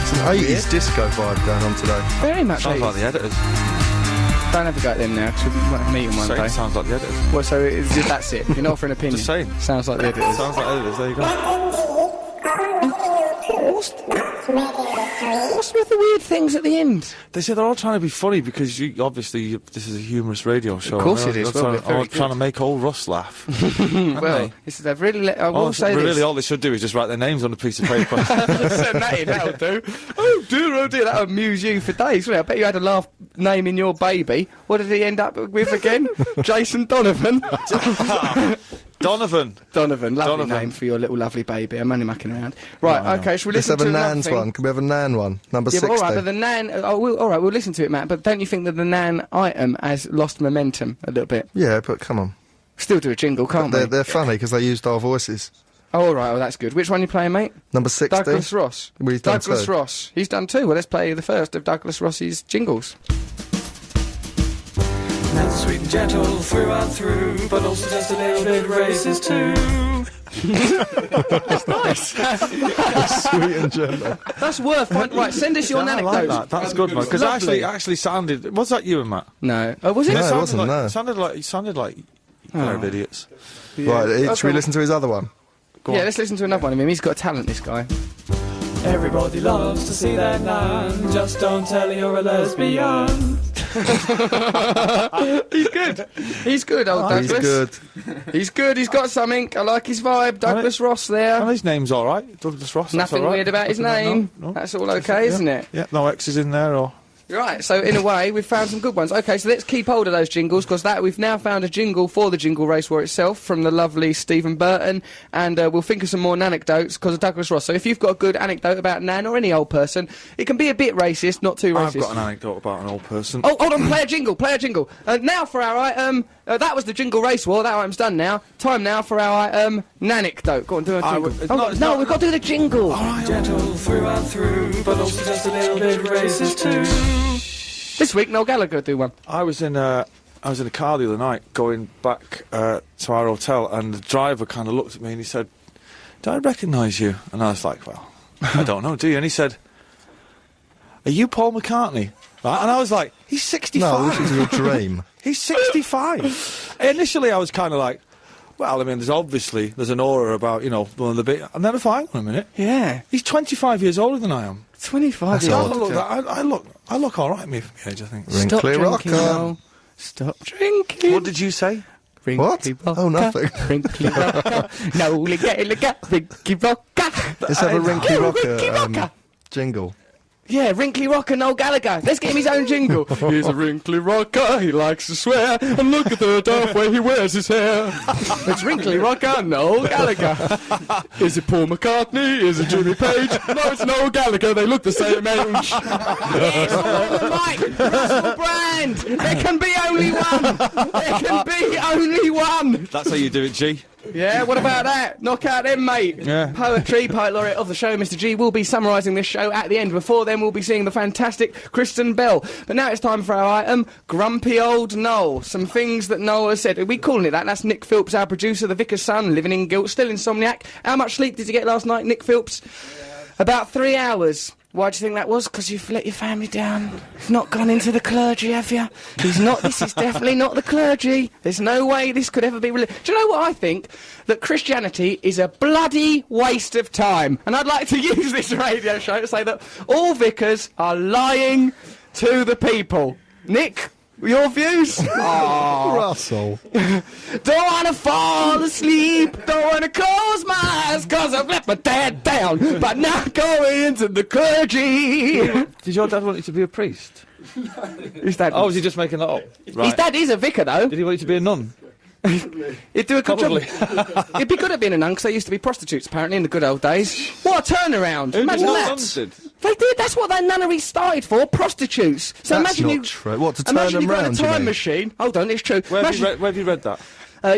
It's an 80s disco vibe going on today. Very much. Sounds 80s. like the editors. Don't have a go at them now, because we might meet them one Saying day. sounds like the editors. Well, so that's it. You're not offering an opinion. Just saying. Sounds like the editors. Sounds like editors. There you go. What's with the weird things at the end? They say they're all trying to be funny because obviously this is a humorous radio show. Of course it They're is. trying, Well, we're very trying to good. make old Russ laugh. Well, they've really I will say really, this. all they should do is just write their names on a piece of paper. Send that in, that'll do. Oh dear, that'll amuse you for days, wouldn't it? I bet you had a laugh naming your baby. What did he end up with again? Jason Donovan. Donovan. Lovely Donovan. name for your little lovely baby. I'm only mucking around. Right, okay, shall we Let's listen have a to another Nan's thing? one. Can we have a Nan one? Number Yeah, 60. but all right, but the Nan... all right, we'll listen to it, Matt, but don't you think that the Nan item has lost momentum a little bit? Yeah, but come on. Still do a jingle, can't we? They're funny because they used our voices. Oh, all right, well, that's good. Which one are you playing, mate? Number 60. Douglas Ross. Well, he's done Douglas two. Ross. He's done two. Well, let's play the first of Douglas Ross's jingles. Nan's sweet and gentle through and through, but also just a little bit racist too. Sweet and gentle. That's worth finding. Right, send us your Yeah, I anecdotes. like that. That's good, man. Because actually sounded. Was that you and Matt? No. Oh, was it? No, it sounded wasn't, like, no. Sounded like you pair of idiots. Right, should Okay. we listen to his other one? Yeah, let's listen to another one of him. He's got a talent, this guy. Everybody loves to see their Nan, just don't tell her you're a lesbian. He's good. He's good, old He's Douglas. good. He's good. He's got something. I like his vibe. Douglas Ross there. And his name's all right. Douglas Ross. that's Nothing all right. weird about his name. No. That's all okay, isn't it? Yeah, no X's in there or. Right, so in a way, we've found some good ones. Okay, so let's keep hold of those jingles, because we've now found a jingle for the Jingle Race War itself from the lovely Stephen Burton, and we'll think of some more anecdotes because of Douglas Ross. So if you've got a good anecdote about Nan or any old person, it can be a bit racist, not too racist. I've got an anecdote about an old person. Oh, hold on, play a jingle. Now for our item, that was the Jingle Race War, that item's done now. Time now for our nanecdote. Go on, do a jingle. We've got to do the jingle. Gentle through and through, but also just a little bit racist too. This week, Noel Gallagher do one. I was in a car the other night going back to our hotel, and the driver kind of looked at me and he said, "Do I recognise you?" And I was like, "Well, I don't know, do you?" And he said, "Are you Paul McCartney?" Right? And I was like, "He's 65." No, this is your dream. He's 65. Initially, I was kind of like, well, I mean, there's an aura about, one of the big... And then I thought, hang on a minute. Yeah. He's 25 years older than I am. 25 That's years odd. old. I look all right, me for my age, I think. Stop Wrinkly drinking, rocker. Noel. Stop drinking. What did you say? What? Oh, nothing. Wrinkly rocker. No, liga, wrinkly rocker. Let's have a Rinky Wrinkly Rocker rocker. jingle. Yeah, wrinkly rocker Noel Gallagher. Let's get him his own jingle. He's a wrinkly rocker, he likes to swear, and look at the daft way he wears his hair. It's wrinkly rocker Noel Gallagher. Is it Paul McCartney? Is it Jimmy Page? No, it's Noel Gallagher. They look the same age. Yes, follow the mic. Russell Brand. There can be only one. There can be only one. That's how you do it, G. Yeah, what about that? Knock out them, mate. Yeah. Poet laureate of the show, Mr. G, will be summarising this show at the end. Before then, we'll be seeing the fantastic Kristen Bell. But now it's time for our item, Grumpy Old Noel. Some things that Noel has said. Are we calling it that? That's Nick Phillips, our producer, the vicar's son, living in guilt, still insomniac. How much sleep did you get last night, Nick Phillips? About 3 hours. Why do you think that was? Because you've let your family down. You've not gone into the clergy, have you? This is definitely not the clergy. There's no way this could ever be religion. Do you know what I think? That Christianity is a bloody waste of time. And I'd like to use this radio show to say that all vicars are lying to the people. Nick, your views? Russell. Don't want to fall asleep, don't want to close my eyes, cause I've let my dad down, but not going into the clergy. Did your dad want you to be a priest? His dad, Oh, was he just making that up? Right. his dad is a vicar, though. Did he want you to be a nun? He'd do a good Probably. job. He'd be good at being a nun, because they used to be prostitutes, apparently, in the good old days. What a turnaround. Imagine What that. nuns did? They did, that's what that nunnery started for, prostitutes. So That's imagine not you... true. What, to turn Imagine them you've got round, a you time mean? machine. Hold on, it's true. Where have Imagine, you read that?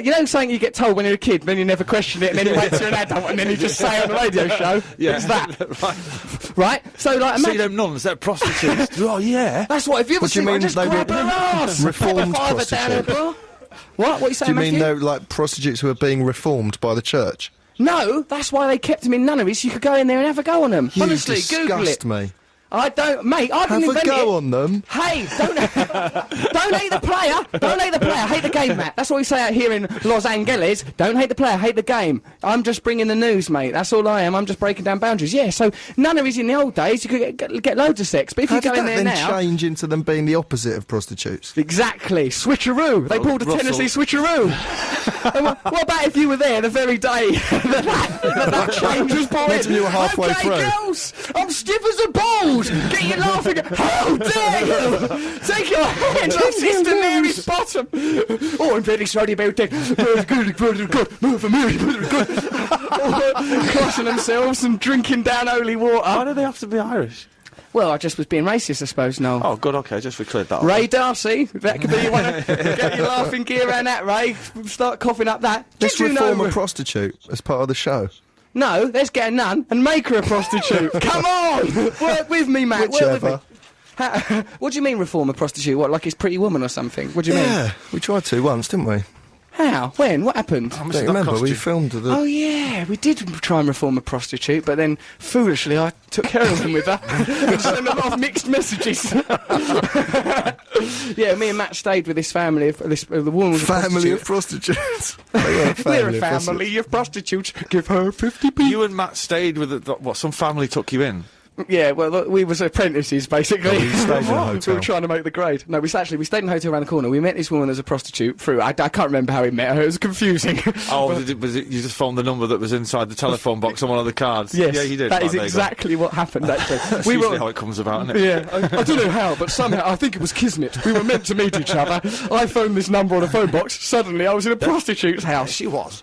you know something you get told when you're a kid, then you never question it, and then you wait till you're an adult, and then you just say on the radio show, Yeah. it's that. Right. Right? So, like, See imagine... them nuns, they're prostitutes. Oh, yeah. That's what, if you ever What do you see one, mean just they grab were her ass. reformed Put a fiver down her prostitute? bra. What? What are you Do saying, you mean Matthew? no, like prostitutes who are being reformed by the church? No, that's why they kept them in nunneries, so you could go in there and have a go on them. You Honestly, Google it. disgust me. I don't, mate. I didn't Have a invent go it. on them. Hey, don't hate the player. Don't hate the player. Hate the game, Matt. That's what we say out here in Los Angeles. Don't hate the player. Hate the game. I'm just bringing the news, mate. That's all I am. I'm just breaking down boundaries. Yeah. So nunneries in the old days, you could get loads of sex, but if How you go did in that there then now, change into them being the opposite of prostitutes? exactly switcheroo. They pulled a Russell. Tennessee switcheroo. And what about if you were there the very day that change was brought in? Imagine you were halfway okay, through. girls, I'm stiff as a board. Get you laughing. How dare you? Take your hands off Sister Mary's bottom. Oh, I'm very sorry about that. Very good. Mother Mary, very good. Crossing themselves and drinking down holy water. Why do they have to be Irish? Well, I just was being racist, I suppose, Noel. Oh, good, okay, just we cleared that up. Ray Darcy, that could be you want to get your laughing gear around that, Ray. Start coughing up that. Let's Did you reform know? a prostitute as part of the show. No, let's get a nun and make her a prostitute. Come on! Work with me, Matt. Work with me. Whichever. What do you mean reform a prostitute? What, like it's Pretty Woman or something? What do you mean? Yeah, we tried to once, didn't we? How? When? What happened? How much Don't did that remember, cost we you? filmed the... Oh yeah, we did try and reform a prostitute, but then foolishly I took heroin with her and sent a lot of mixed messages. Yeah, me and Matt stayed with this family of the woman was a family of prostitute. prostitutes. They were a We're a of prostitutes. family of prostitutes. Give her 50p. You and Matt stayed with what? Some family took you in. Yeah, well, look, we was apprentices, basically. Oh, you stayed in a We hotel. were trying to make the grade. No, we stayed in a hotel around the corner. We met this woman as a prostitute through... I can't remember how we met her. It was confusing. Oh, was it you just phoned the number that was inside the telephone box on one of the cards? Yes, Yeah, you did. that Oh, is there you go. exactly what happened, actually. That's usually how it comes about, isn't it? Yeah, I don't know how, but somehow, I think it was kismet. We were meant to meet each other. I phoned this number on a phone box. Suddenly, I was in a prostitute's house. She was.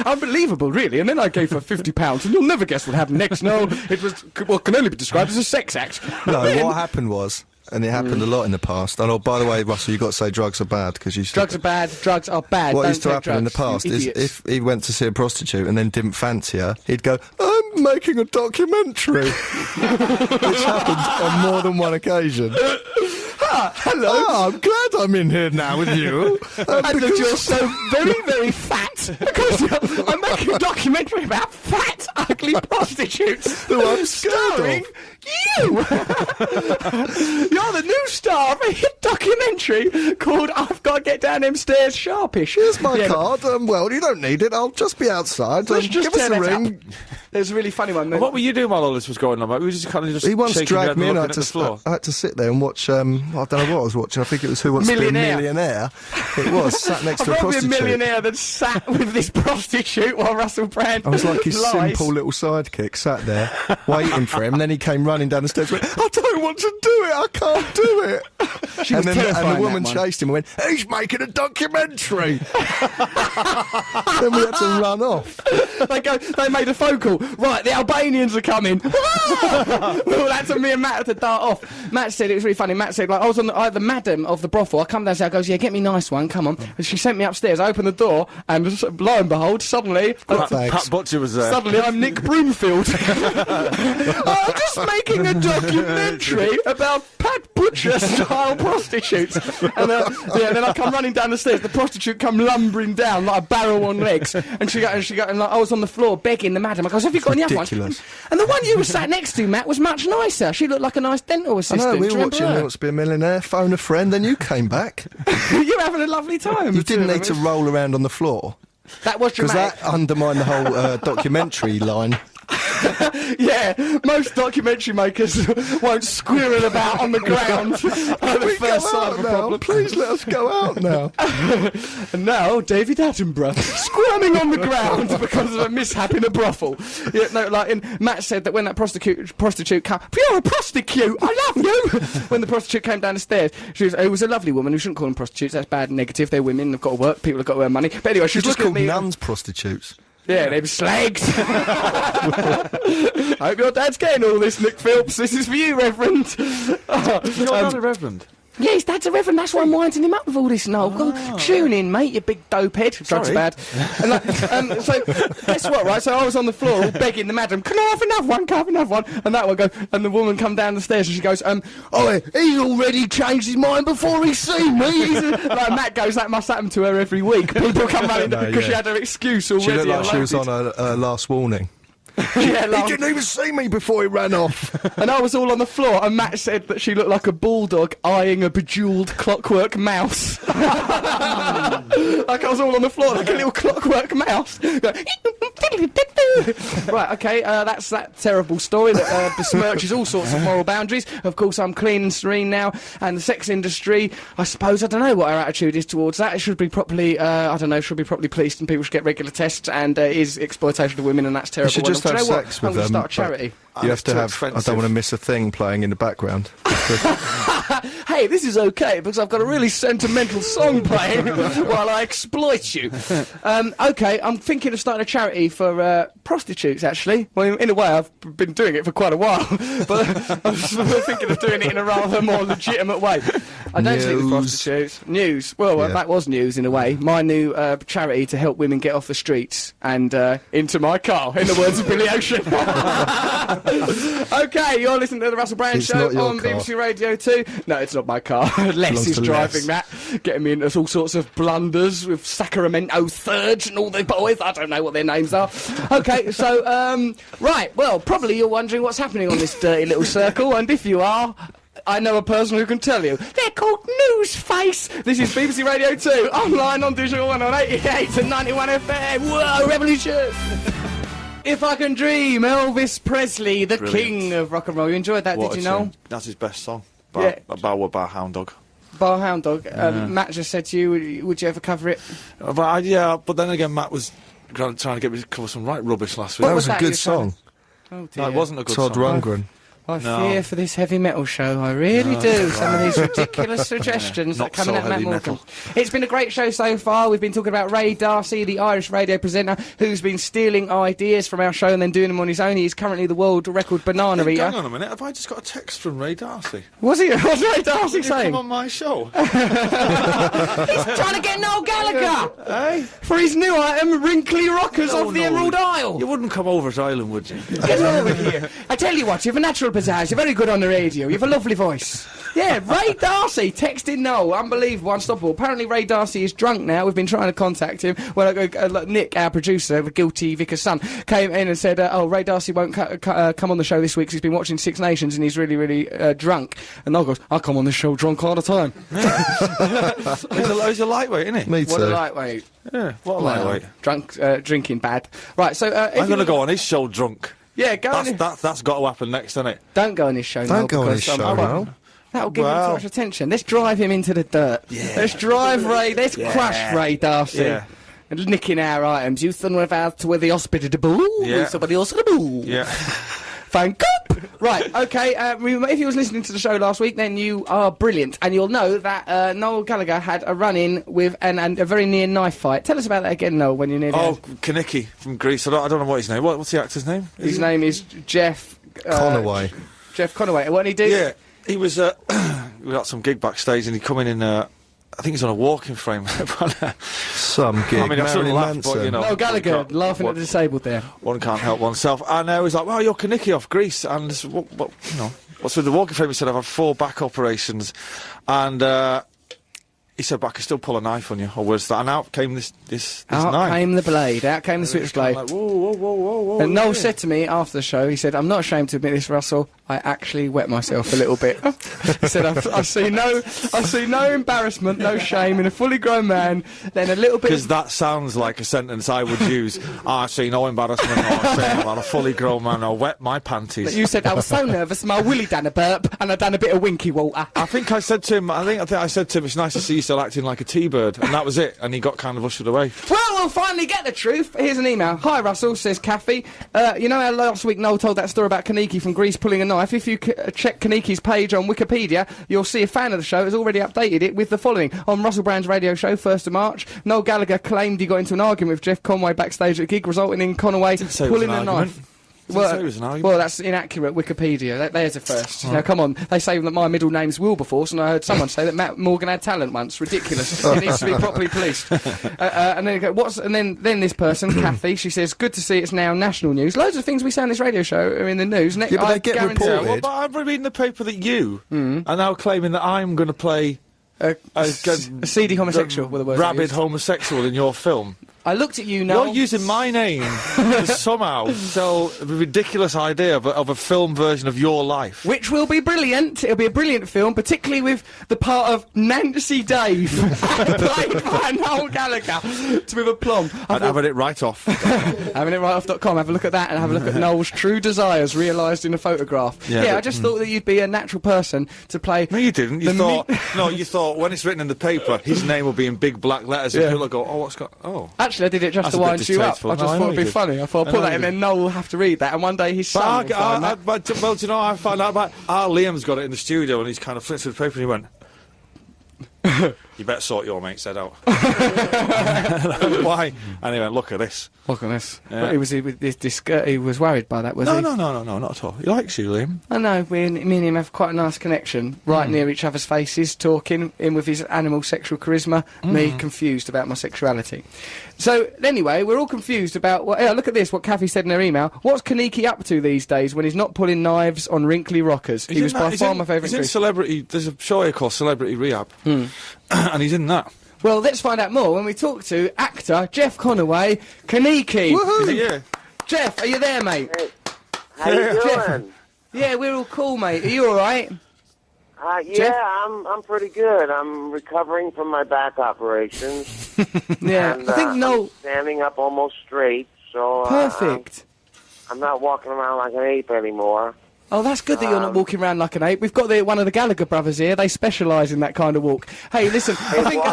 Unbelievable, really. And then I gave her £50, and you'll never guess what happened next. No, it was what can only be described as a sex act. No, Then- what happened was, and it happened a lot in the past, and oh, by the way, Russell, you've got to say drugs are bad, because you... Drugs are bad. Drugs are bad. What Don't used to take happen in the drugs, past you is idiots. if he went to see a prostitute and then didn't fancy her, he'd go, I'm making a documentary. Which happened on more than one occasion. Hello. Oh, I'm glad I'm in here now with you. And that you're so very, very fat. Because I'm making a documentary about fat, ugly prostitutes. Who I'm scared starring of. you. You're the new star of a hit documentary called I've Got to Get Down Them Stairs Sharpish. Here's my Yeah, but card. Well, you don't need it. I'll just be outside. Let's just give us a turn that ring. up. There's a really funny one. What were you doing while all this was going on, mate? We were just kind of just He once shaking your dragged head me and in. I looking had, at the floor. I had to sit there and watch. I don't know what I was watching. I think it was Who Wants to Be a Millionaire. Millionaire. It was sat next I'd to a rather be a prostitute. millionaire than sat with this prostitute while Russell Brand I was like his lies. simple little sidekick, sat there waiting for him. And then he came running down the stairs. And went, I don't want to do it. I can't do it. She was and terrifying, the woman that one. chased him and went, he's making a documentary. Then we had to run off. They made a phone call. Right, the Albanians are coming. Well, that's when me and Matt had to dart off. Matt said, it was really funny, Matt said, like, I was on the madam of the brothel. I come downstairs, I goes, yeah, get me a nice one, come on. And she sent me upstairs, I opened the door, and lo and behold, suddenly... Thanks. Pat Butcher was there. Suddenly I'm Nick Broomfield. I'm just making a documentary about Pat Butcher-style prostitutes. And then I come running down the stairs. The prostitute come lumbering down like a barrel on legs. And I was on the floor begging the madam. I goes, have you got any other one? Ridiculous. And the one you were sat next to, Matt, was much nicer. She looked like a nice dental I assistant. know, we Do were you watching remember Who Wants to Be a Millionaire, phone a friend, then you came back. her? You were having a lovely time. You didn't need to roll around on the floor. That was Because dramatic. that undermined the whole documentary line. Yeah, most documentary makers won't squirrel about on the ground at the We first go sign out of a now. problem. Please let us go out now. And now, David Attenborough squirming on the ground because of a mishap in a brothel. Yeah, no, Matt said that when that prostitute came... You're a prostitute! I love you! When the prostitute came down the stairs, it was a lovely woman. We shouldn't call them prostitutes. That's bad and negative. They're women. They've got to work. People have got to earn money. But anyway, she She's was just looking called at me... nuns prostitutes. Yeah, them slags. Hope your dad's getting all this, Nick Phillips. This is for you, Reverend. You're not a reverend. Yeah, his dad's a reverend. That's why I'm winding him up with all this. No, tune in, mate. You big dope head. Drugs Sorry. are bad. And so guess what? Right. So I was on the floor, all begging the madam, "Can I have another one? Can I have another one?" And that one go. And the woman come down the stairs and she goes, "Oh, he's already changed his mind before he's seen me." Like Matt goes, that must happen to her every week. People come running because she had her excuse already. She looked like she was unloaded. on her last warning. Yeah, He didn't even see me before he ran off. And I was all on the floor, and Matt said that she looked like a bulldog eyeing a bejewelled clockwork mouse. Like I was all on the floor like a little clockwork mouse. Right, okay, that's that terrible story that besmirches all sorts of moral boundaries. Of course, I'm clean and serene now, and the sex industry, I suppose, I don't know what our attitude is towards that. It should be properly, should be properly policed, and people should get regular tests, and is exploitation of women, and that's terrible. You should just Do you have know what? sex I'm with going to them. start a charity. You have to too have. I expensive. don't want to miss a thing playing in the background. Hey, this is okay because I've got a really sentimental song playing while I exploit you. Okay, I'm thinking of starting a charity for prostitutes, actually. Well, in a way, I've been doing it for quite a while, but I'm thinking of doing it in a rather more legitimate way. I don't sleep with News. prostitutes. News. Well, Yeah. that was news in a way. My new charity to help women get off the streets and into my car, in the words of Billy Ocean. Okay, you're listening to the Russell Brand It's Show not your on car. BBC Radio 2. No, it's not my car. Les Belongs is to driving Les. that, getting me into all sorts of blunders with Sacramento Thirds and all the boys. I don't know what their names are. Okay, so, right, well, probably you're wondering what's happening on this dirty little circle, and if you are, I know a person who can tell you. They're called Newsface. This is BBC Radio 2, online, on digital, and on 88 and 91 FM. Whoa, revolution! If I Can Dream, Elvis Presley, the Brilliant. king of rock and roll. You enjoyed that, What did a you know? tune. That's his best song. Yeah. Bar Hound Dog. Bar Hound Dog. Matt just said to you, would you ever cover it? But then again, Matt was trying to get me to cover some right rubbish last week. That was a that you good song. Oh dear. No, it wasn't a good Todd song. Rundgren. I No. fear for this heavy metal show. I really do. Some of these ridiculous suggestions that Not are coming so at Matt heavy Morgan. metal. It's been a great show so far. We've been talking about Ray Darcy, the Irish radio presenter, who's been stealing ideas from our show and then doing them on his own. He is currently the world record banana Hang eater. on a minute, have I just got a text from Ray Darcy? Was he? What's Ray Darcy Did you saying? come on my show? He's trying to get Noel Gallagher Hey? for his new item, Wrinkly Rockers Oh, of the no. Emerald Isle. You wouldn't come over to Ireland, would you? Get over here. I tell you what, you have a natural pizzazz. You're very good on the radio. You have a lovely voice. Yeah, Ray Darcy texting Noel. Unbelievable, unstoppable. Apparently Ray Darcy is drunk now. We've been trying to contact him. Well, Nick, our producer, the guilty vicar's son, came in and said, Ray Darcy won't come on the show this week because he's been watching Six Nations and he's really, really drunk. And Noel goes, I come on this show drunk all the time. He's a lightweight, isn't he? Me What a too. lightweight. Yeah, what a Well, lightweight. drunk, drinking bad. Right, so... I'm going to go on his show drunk. Yeah, go on. That's got to happen next, isn't it? Don't go on his show, Don't Noel, go on his because, show, I won't. Noel. That'll give him Well- too much attention. Let's drive him into the dirt. Yeah. Let's drive Ray. Let's crush Ray Darcy. Yeah. And nicking our items. You thought about to where the hospitable. Yeah. Somebody else hospitable. Yeah. Thank God. Right, okay. If you was listening to the show last week, then you are brilliant. And you'll know that Noel Gallagher had a run-in with and a very near knife fight. Tell us about that again, Noel, when you nearly Oh, had- Kaniki from Greece. I don't know what his name. What's the actor's name? His name is Jeff... Conaway. Jeff Conaway. What did he do? Yeah, he was. We got some gig backstage, and he come in. I think he's on a walking frame. Some gig. I mean, I shouldn't Marilyn laugh, but, Manson. you know. Noel Gallagher One can't- laughing one- at the disabled there. One can't help oneself. And he was like, "Well, you're Kaniki off Greece." And this, what, you know, what's with the walking frame? He said, "I've had 4 back operations," and he said, "But I can still pull a knife on you." Or words that. And out came this Out knife. came the blade. Out came the And it was switchblade. kinda like, whoa. And Noel yeah. said to me after the show, he said, I'm not ashamed to admit this, Russell, I actually wet myself a little bit. He said, I see no embarrassment, no shame in a fully grown man, then a little bit... Because that sounds like a sentence I would use. I see no embarrassment or shame on a fully grown man. I wet my panties. You said, I was so nervous, my willy done a burp, and I done a bit of winky water. I think I said to him, I said to him, it's nice to see you still acting like a T-bird, and that was it, and he got kind of ushered away. Well, we'll finally get the truth. Here's an email. Hi, Russell, says Kathy. You know how last week Noel told that story about Kaniki from Greece pulling a knife? If you check Kaniki's page on Wikipedia, you'll see a fan of the show has already updated it with the following. On Russell Brand's radio show, 1st of March, Noel Gallagher claimed he got into an argument with Jeff Conway backstage at a gig, resulting in Conway say it was pulling an a argument. knife. Didn't say it was an argument. Well, that's inaccurate Wikipedia. There's a first. Now, come on. They say that my middle name's Wilberforce, and I heard someone say that Matt Morgan had talent once. Ridiculous. It needs to be properly policed. And then, then this person, Kathy, she says, good to see it's now national news. Loads of things we say on this radio show are in the news. Yeah, but they get guarantee- reported. Well, but I'm reading the paper that you are now claiming that I'm going to play A seedy homosexual, were the words I rabid used. homosexual in your film. I looked at you, Noel. You're using my name to somehow sell a ridiculous idea of a film version of your life. Which will be brilliant. It'll be a brilliant film, particularly with the part of Nancy Dave, played by Noel Gallagher, with aplomb. And having it right off. Havingitwriteoff.com. Have a look at that and have a look at Noel's true desires realised in a photograph. Yeah, I just thought that you'd be a natural person to play. No, you didn't. You thought when it's written in the paper, his name will be in big black letters, and people will go, "Oh, what's got?" Oh, actually, I did it just That's to a bit wind you up. distasteful. I just No, I thought know it'd be you funny. I thought I'll put that in, and Noel will have to read that, and one day his son will find that. well, do you know, I found out about. Liam's got it in the studio, and he's kind of flipped through the paper, and he went. You better sort your mate's head out. Why? And he went, look at this. Look at this. Yeah. He was worried by that, was he? No, not at all. He likes you, Liam. I know, me and him have quite a nice connection, right near each other's faces, talking, him with his animal sexual charisma, me confused about my sexuality. So, anyway, we're all confused about, look at this, what Kathy said in her email. What's Kaneki up to these days when he's not pulling knives on wrinkly rockers? He was by far my favourite. He's in Celebrity, there's a show here called Celebrity Rehab, and he's in that. Well, let's find out more when we talk to actor Jeff Conaway, Kaneki. Woohoo! Yeah. Jeff, are you there, mate? Hey, how you Jeff. doing? Yeah, we're all cool, mate. Are you all right? Jeff? I'm pretty good. I'm recovering from my back operations. Yeah, and, I think I'm standing up almost straight, so perfect. I'm not walking around like an ape anymore. Oh, that's good that you're not walking around like an ape. We've got one of the Gallagher brothers here. They specialise in that kind of walk. Hey, listen, I think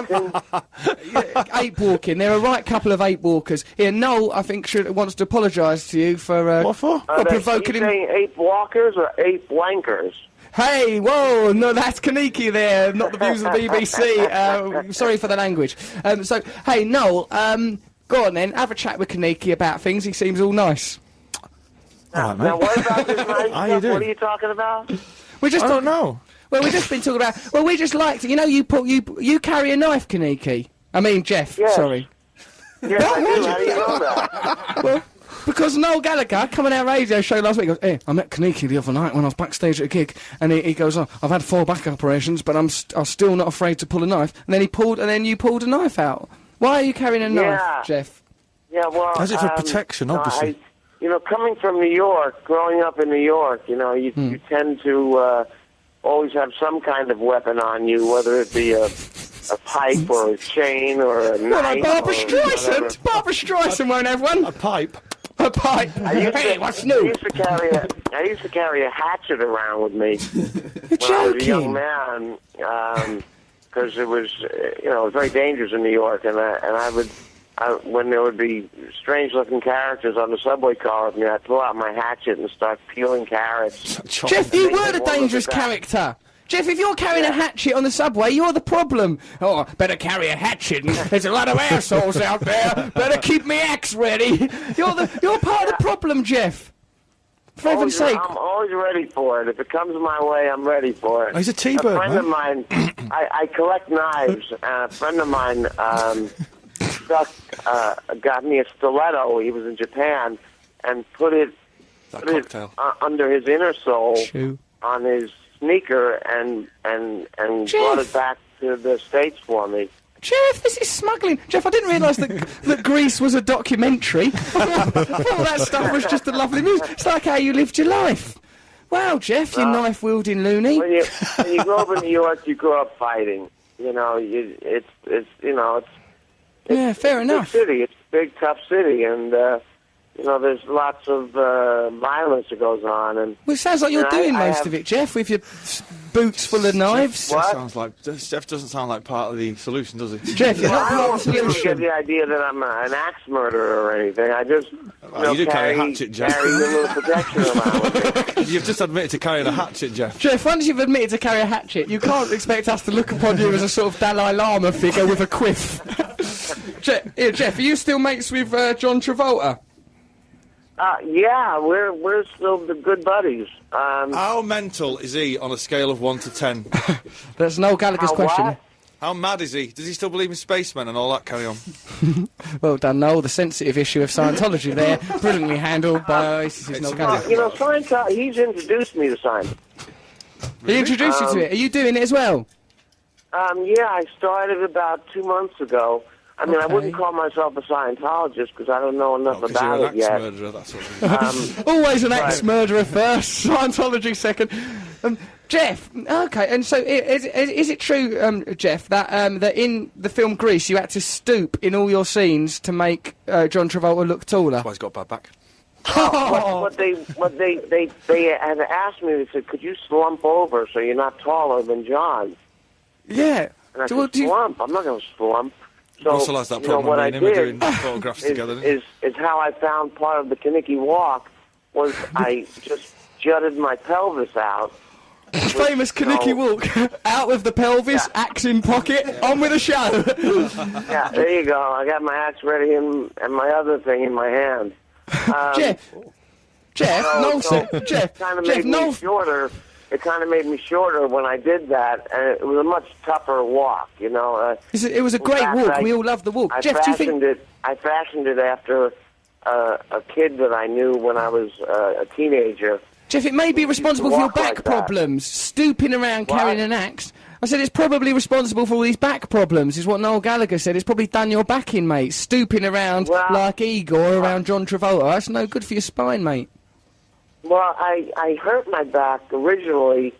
ape walking. They're a right couple of ape walkers. Here, Noel, I think, wants to apologise to you for what for? provoking him. Are you saying ape walkers or ape wankers? Hey, whoa, no, that's Kaneki there, not the views of the BBC. Sorry for the language. So, hey, Noel, go on then, have a chat with Kaneki about things. He seems all nice. All right, mate. Now, what about this nice How stuff? you doing? What are you talking about? We're just I don't know. Well, we've just been talking about. Well, we just liked it. You know, you carry a knife, Kaneki. I mean, Jeff. Yes. Sorry. Yes, I do. How do you know that? Well, because Noel Gallagher come on our radio show last week. He goes, hey, I met Kaneki the other night when I was backstage at a gig, and he goes, oh, I've had 4 back operations, but I'm still not afraid to pull a knife. And then you pulled a knife out. Why are you carrying a knife, Jeff? Yeah, well, Is it for protection, obviously? Coming from New York, growing up in New York, you tend to always have some kind of weapon on you, whether it be a pipe or a chain or a knife. Well, like Barbara Streisand. Barbara Streisand won't have one. A pipe. A pipe. Hey, what's new? I used to carry a hatchet around with me You're when I was a young joking. man, because it was, it was very dangerous in New York, and when there would be strange-looking characters on the subway car with me, I'd pull out my hatchet and start peeling carrots. Jeff, you were the dangerous character. Jeff, if you're carrying a hatchet on the subway, you're the problem. Oh, better carry a hatchet. There's a lot of assholes out there. Better keep me axe ready. You're part of the problem, Jeff. For heaven's sake. I'm always ready for it. If it comes my way, I'm ready for it. Oh, he's a T-bird, A friend of mine, I collect knives, and a friend of mine got me a stiletto. He was in Japan, and put it under his inner sole on his sneaker, and brought it back to the States for me. Jeff, this is smuggling. Jeff, I didn't realise that Grease was a documentary. All that stuff was just a lovely music. It's like how you lived your life. Wow, Jeff, you knife-wielding loony. When you grow up in New York, you grow up fighting. It's yeah, fair enough. Big city. It's a big, tough city, and there's lots of violence that goes on. And well, it sounds like you're doing most of it, Jeff, with your boots full of knives. Jeff doesn't sound like part of the solution, does he? Jeff, you're not I part don't of the want people to solution. get the idea that I'm an axe murderer or anything. I just You do carry a hatchet, Jeff. carry a little protection around with me. You've just admitted to carrying a hatchet, Jeff. Jeff, once you've admitted to carry a hatchet, you can't expect us to look upon you as a sort of Dalai Lama figure with a quiff. Jeff, are you still mates with John Travolta? Yeah, we're still the good buddies. How mental is he on a scale of 1 to 10? That's Noel Gallagher's How question. what? How mad is he? Does he still believe in spacemen and all that? Carry on. Well done, Noel. The sensitive issue of Scientology there, brilliantly handled by Oasis's Noel Gallagher. Scientology, he's introduced me to Scientology. He introduced you to it. Are you doing it as well? Yeah, I started about 2 months ago. I mean, I Okay. wouldn't call myself a Scientologist because I don't know enough Because you're about an it yet. ex-murderer, that's what Always an Right. ex-murderer first, Scientology second. Jeff, okay, and so is it true, Jeff, that that in the film Grease you had to stoop in all your scenes to make John Travolta look taller? That's why he's got a bad back. What they had asked me, they said, could you slump over so you're not taller than John? Yeah. And I So what said, do you- slump? I'm not going to slump. So, Russell has that you know, problem. what me I and him are did doing photographs together. is how I found part of the Kinnicky Walk was I just jutted my pelvis out. Famous Kaniki walk, out with the pelvis, axe in pocket, on with the show. Yeah, there you go. I got my axe ready and my other thing in my hand. Jeff, Nolson, Jeff, kind of Jeff, made me shorter. It kind of made me shorter when I did that, and it was a much tougher walk. You know, it was a great fact, walk. We all loved the walk. I Jeff, do you think? I fashioned it after a kid that I knew when I was a teenager. Jeff, it may be responsible for your walk back like that. problems. Stooping around What? carrying an axe. I said it's probably responsible for all these back problems, is what Noel Gallagher said. It's probably done your back in, mate. Stooping around Well, like Igor around John Travolta. That's no good for your spine, mate. Well, I hurt my back originally.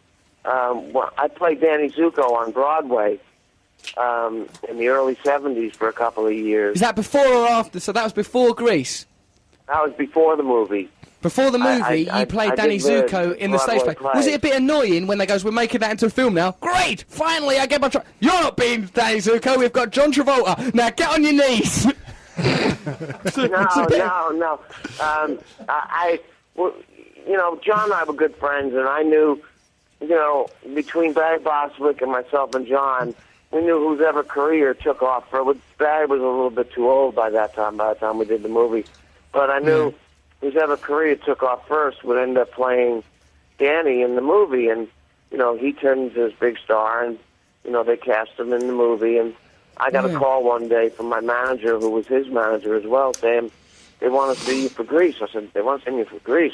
I played Danny Zuko on Broadway in the early 70s for a couple of years. Is that before or after? So that was before Grease. That was before the movie. Before the movie, I you played did Danny the Zuko in the stage Broadway play. Was play. it a bit annoying when they goes, we're making that into a film now? Great! Finally, I get my... You're not being Danny Zuko, we've got John Travolta. Now get on your knees! No. Well, you know, John and I were good friends, and I knew, you know, between Barry Bostwick and myself and John, we knew whose ever career took off. Barry was a little bit too old by the time we did the movie. But I knew whose ever career took off first would end up playing Danny in the movie. And, you know, he turned into this big star, and, you know, they cast him in the movie. And I got a call one day from my manager, who was his manager as well, saying, they want to see you for Grease. I said, they want to see me for Grease?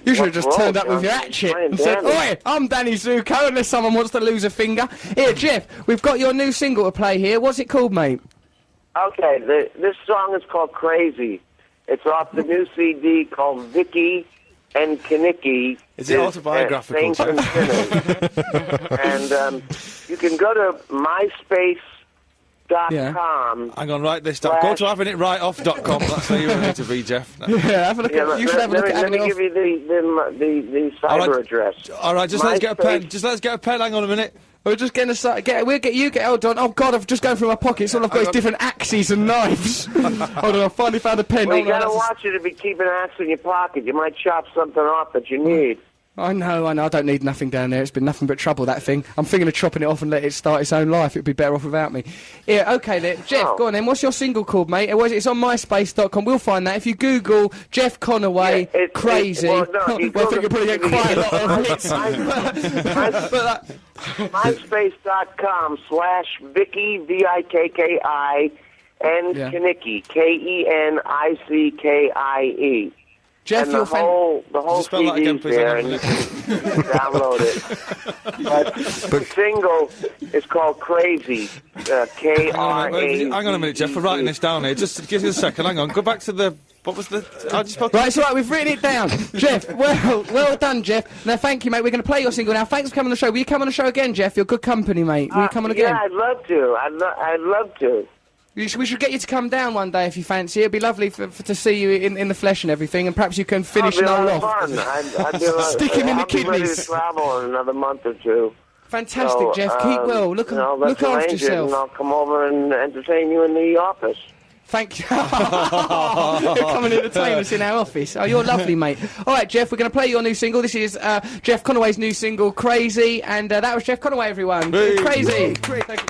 You should have just What's turned wrong, up with your John? hatchet Playing and said, Danny. Oi, I'm Danny Zuko, unless someone wants to lose a finger. Here, Jeff, we've got your new single to play here. What's it called, mate? Okay, this song is called Crazy. It's off the new CD called Vicky and Kinnicky. Is it autobiographical, Saints and Sinners. And you can go to myspace.com. Hang on, write this down. Go to havingitrightoff.com. That's where you need to be, Jeff. Yeah, have a look at... You should have a look at Let having me it give you the cyber address. All right, just let's get a pen. MySpace. Just let's get a pen. Hang on a minute. We're just getting hold on. Oh God, I've just gone through my pockets. All I've got is different axes and knives. Hold on, I finally found a pen. Well, you Hold on, gotta that's watch it if you keep an axe in your pocket. You might chop something off that you need. I know. I don't need nothing down there. It's been nothing but trouble, that thing. I'm thinking of chopping it off and let it start its own life. It'd be better off without me. Yeah, okay then. Jeff, go on then. What's your single called, mate? It's on myspace.com. We'll find that. If you Google Jeff Conaway, Crazy, well, no, I you think you'll probably get quite a lot of hits. MySpace.com/Vicky, Vikki, and Kinnicky, Kenickie. Jeff, and you're the whole Spell that again, CD's please. there, Hang and on. you can download it. But the single is called Crazy, K-R-A-Z-E. Hang on a minute, Jeff. We're writing this down here. Just give us a second. Hang on. Go back to the... What was the... How do you spell... Right, it's all right, we've written it down. Jeff, well done, Jeff. Now, thank you, mate. We're going to play your single now. Thanks for coming on the show. Will you come on the show again, Jeff? You're good company, mate. Will you come on again? Yeah, I'd love to. I'd love to. We should get you to come down one day if you fancy. It'd be lovely to see you in the flesh and everything, and perhaps you can finish It'd be a Noel lot off. of fun. I'd be like, Stick him in the I'll be ready to kidneys. travel in another month or two. Fantastic, So, Jeff. Keep well. Look let's after arrange it, yourself. and I'll come over and entertain you in the office. Thank you. You're coming to entertain us in our office. Oh, you're lovely, mate. All right, Jeff, we're going to play your new single. This is Jeff Conaway's new single, Crazy, and that was Jeff Conaway, everyone. Hey. Crazy. Thank you.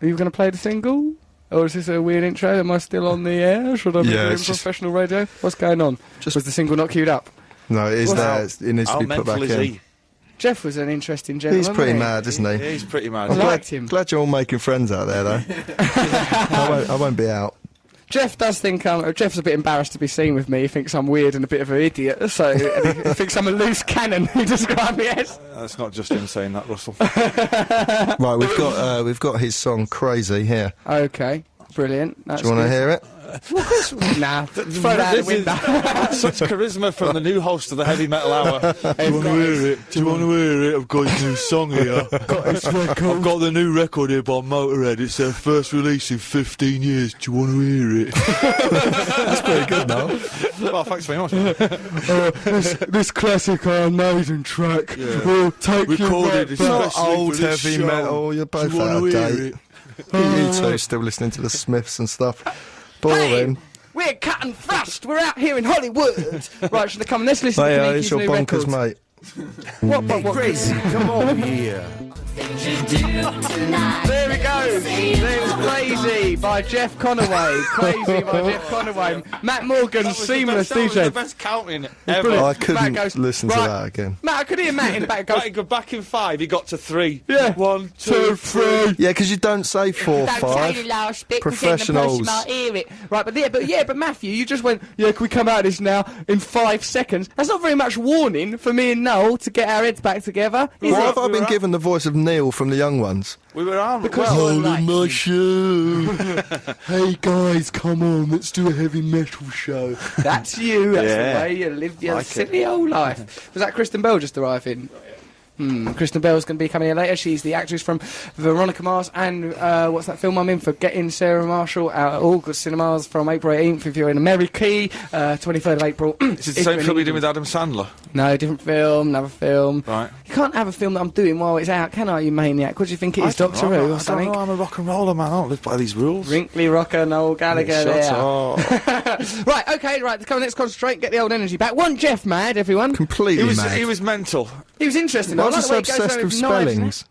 Are you going to play the single? Or is this a weird intro? Am I still on the air? Should I be doing it's just- professional radio? What's going on? Was the single not queued up? No, it is What's there. that? It needs to How be put mental back is in. he? Jeff was an interesting gentleman. He's pretty wasn't he? mad, isn't he? He's pretty mad. I liked him. Glad you're all making friends out there, though. I won't be out. Jeff does think Jeff's a bit embarrassed to be seen with me. He thinks I'm weird and a bit of an idiot, so and he thinks I'm a loose cannon. He described me as. That's not just him saying that, Russell. Right, we've got his song "Crazy" here. Okay, brilliant. That's Do you want to good. hear it? Nah, throw that out the window. Such charisma from the new host of the Heavy Metal Hour. Do you want to hear it? Do you want to hear it? I've got his new song here. I've got the new record here by Motorhead. It's their first release in 15 years. Do you want to hear it? That's pretty good, now. Well, thanks very much. this classic Iron Maiden track will take Recorded you It's not especially old for this heavy show. metal. You're Do you both want out to of hear date. it? You two still listening to the Smiths and stuff. Boring. Hey, we're cut and thrust. We're out here in Hollywood. Right, should I come? Let's listen to Hey, Kaniki's it's your new bonkers, record. mate. What? Crazy, come over here. There we go. There's Crazy by Jeff Conaway. Crazy by Jeff Conaway. Matt Morgan's seamless That was the DJ. best counting ever. Brilliant. I couldn't Matt goes, listen to right. that again. Matt, I could hear Matt in the back. Goes, Right, go back in 5. He got to 3. Yeah. 1, 2, 3. Yeah, because you don't say 4, Don't say 5. the last bit, 'cause then the person Professionals. might hear it. Right, but Matthew, you just went, yeah, can we come out of this now in 5 seconds? That's not very much warning for me and Noel to get our heads back together, is Why it? have I been given the voice of Neil from the Young Ones? We were on. Because well, you're like my show. Hey guys, come on, let's do a heavy metal show. That's you. That's Yeah. the way you live your Like silly old life. Was that Kristen Bell just arriving? Kristen Bell's going to be coming here later. She's the actress from Veronica Mars and what's that film I'm in? Forgetting Sarah Marshall out at August Cinemas from April 18th if you're in America. 23rd of April. Is it the same film you did with Adam Sandler? No, different film, another film. Right. You can't have a film that I'm doing while it's out, can I, you maniac? What do you think it is, Doctor Who or I don't something? know, I'm a rock and roller, man. I don't live by these rules. Wrinkly rocker, Noel Gallagher Shut there. up. Right, okay, right, let's concentrate, get the old energy back. One Jeff mad, everyone. Completely mad. He was mental. He was interesting. Why I was he like the so way he goes obsessed around with knives spellings?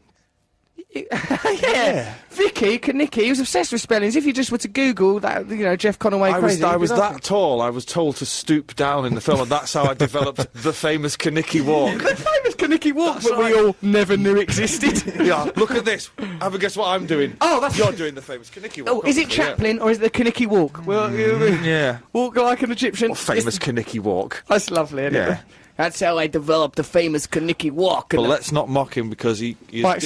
yeah. Vicky, Kanicki, he was obsessed with spellings. If you just were to Google that, Jeff Conaway crazy. I you'd be was laughing. that tall. I was told to stoop down in the film, and that's how I developed the famous Kanicki walk. The famous Kanicki walk That's that we right. all never knew existed. Yeah, look at this. Have a guess what I'm doing. Oh, that's- You're doing the famous Kanicki walk. Oh, is it obviously, yeah. Chaplin or is it the Kanicki walk? Well, Yeah. walk like an Egyptian. What famous Kanicki walk. That's lovely, isn't Yeah. it? That's how I developed the famous Kanicki walk. But let's not mock him because he's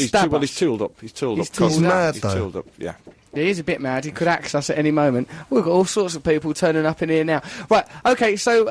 stab us. tooled up. He's tooled He's up. tooled He's mad, He's though. tooled up, yeah. He is a bit mad. He could axe us at any moment. We've got all sorts of people turning up in here now. Right, okay, so,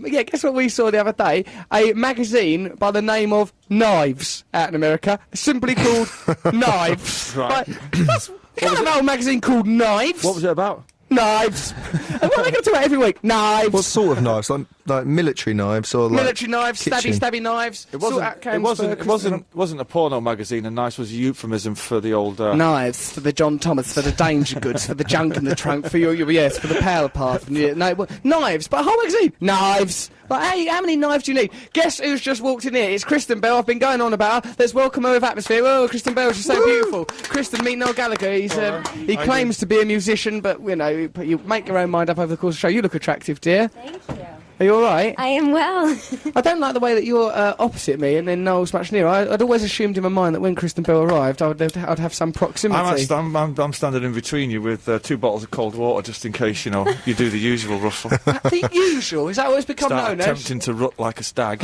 guess what we saw the other day? A magazine by the name of Knives out in America, simply called Knives. Right. That's kind of an old magazine called Knives. What was it about? Knives. And what are they going to talk about every week? Knives. What sort of knives? Like military knives or like Military knives, kitchen? stabby knives. It Sort out cans for Christmas. wasn't a porno magazine, and Nice was a euphemism for the old... Knives for the John Thomas, for the danger goods, for the junk in the trunk, for your yes, for the power path. Knives, but a whole magazine. Knives. Like, how many knives do you need? Guess who's just walked in here? It's Kristen Bell. I've been going on about her. Let's welcome her with atmosphere. Oh, Kristen Bell, she's so beautiful. Kristen, meet Noel Gallagher. He claims to be a musician, but you make your own mind up over the course of the show. You look attractive, dear. Thank you. Are you all right? I am well. I don't like the way that you're opposite me and then Noel's much nearer. I'd always assumed in my mind that when Kristen Bell arrived, I'd have some proximity. I'm standing in between you with 2 bottles of cold water just in case, you do the usual, Russell. The usual? Is that what it's become Start known as? attempting to rut like a stag.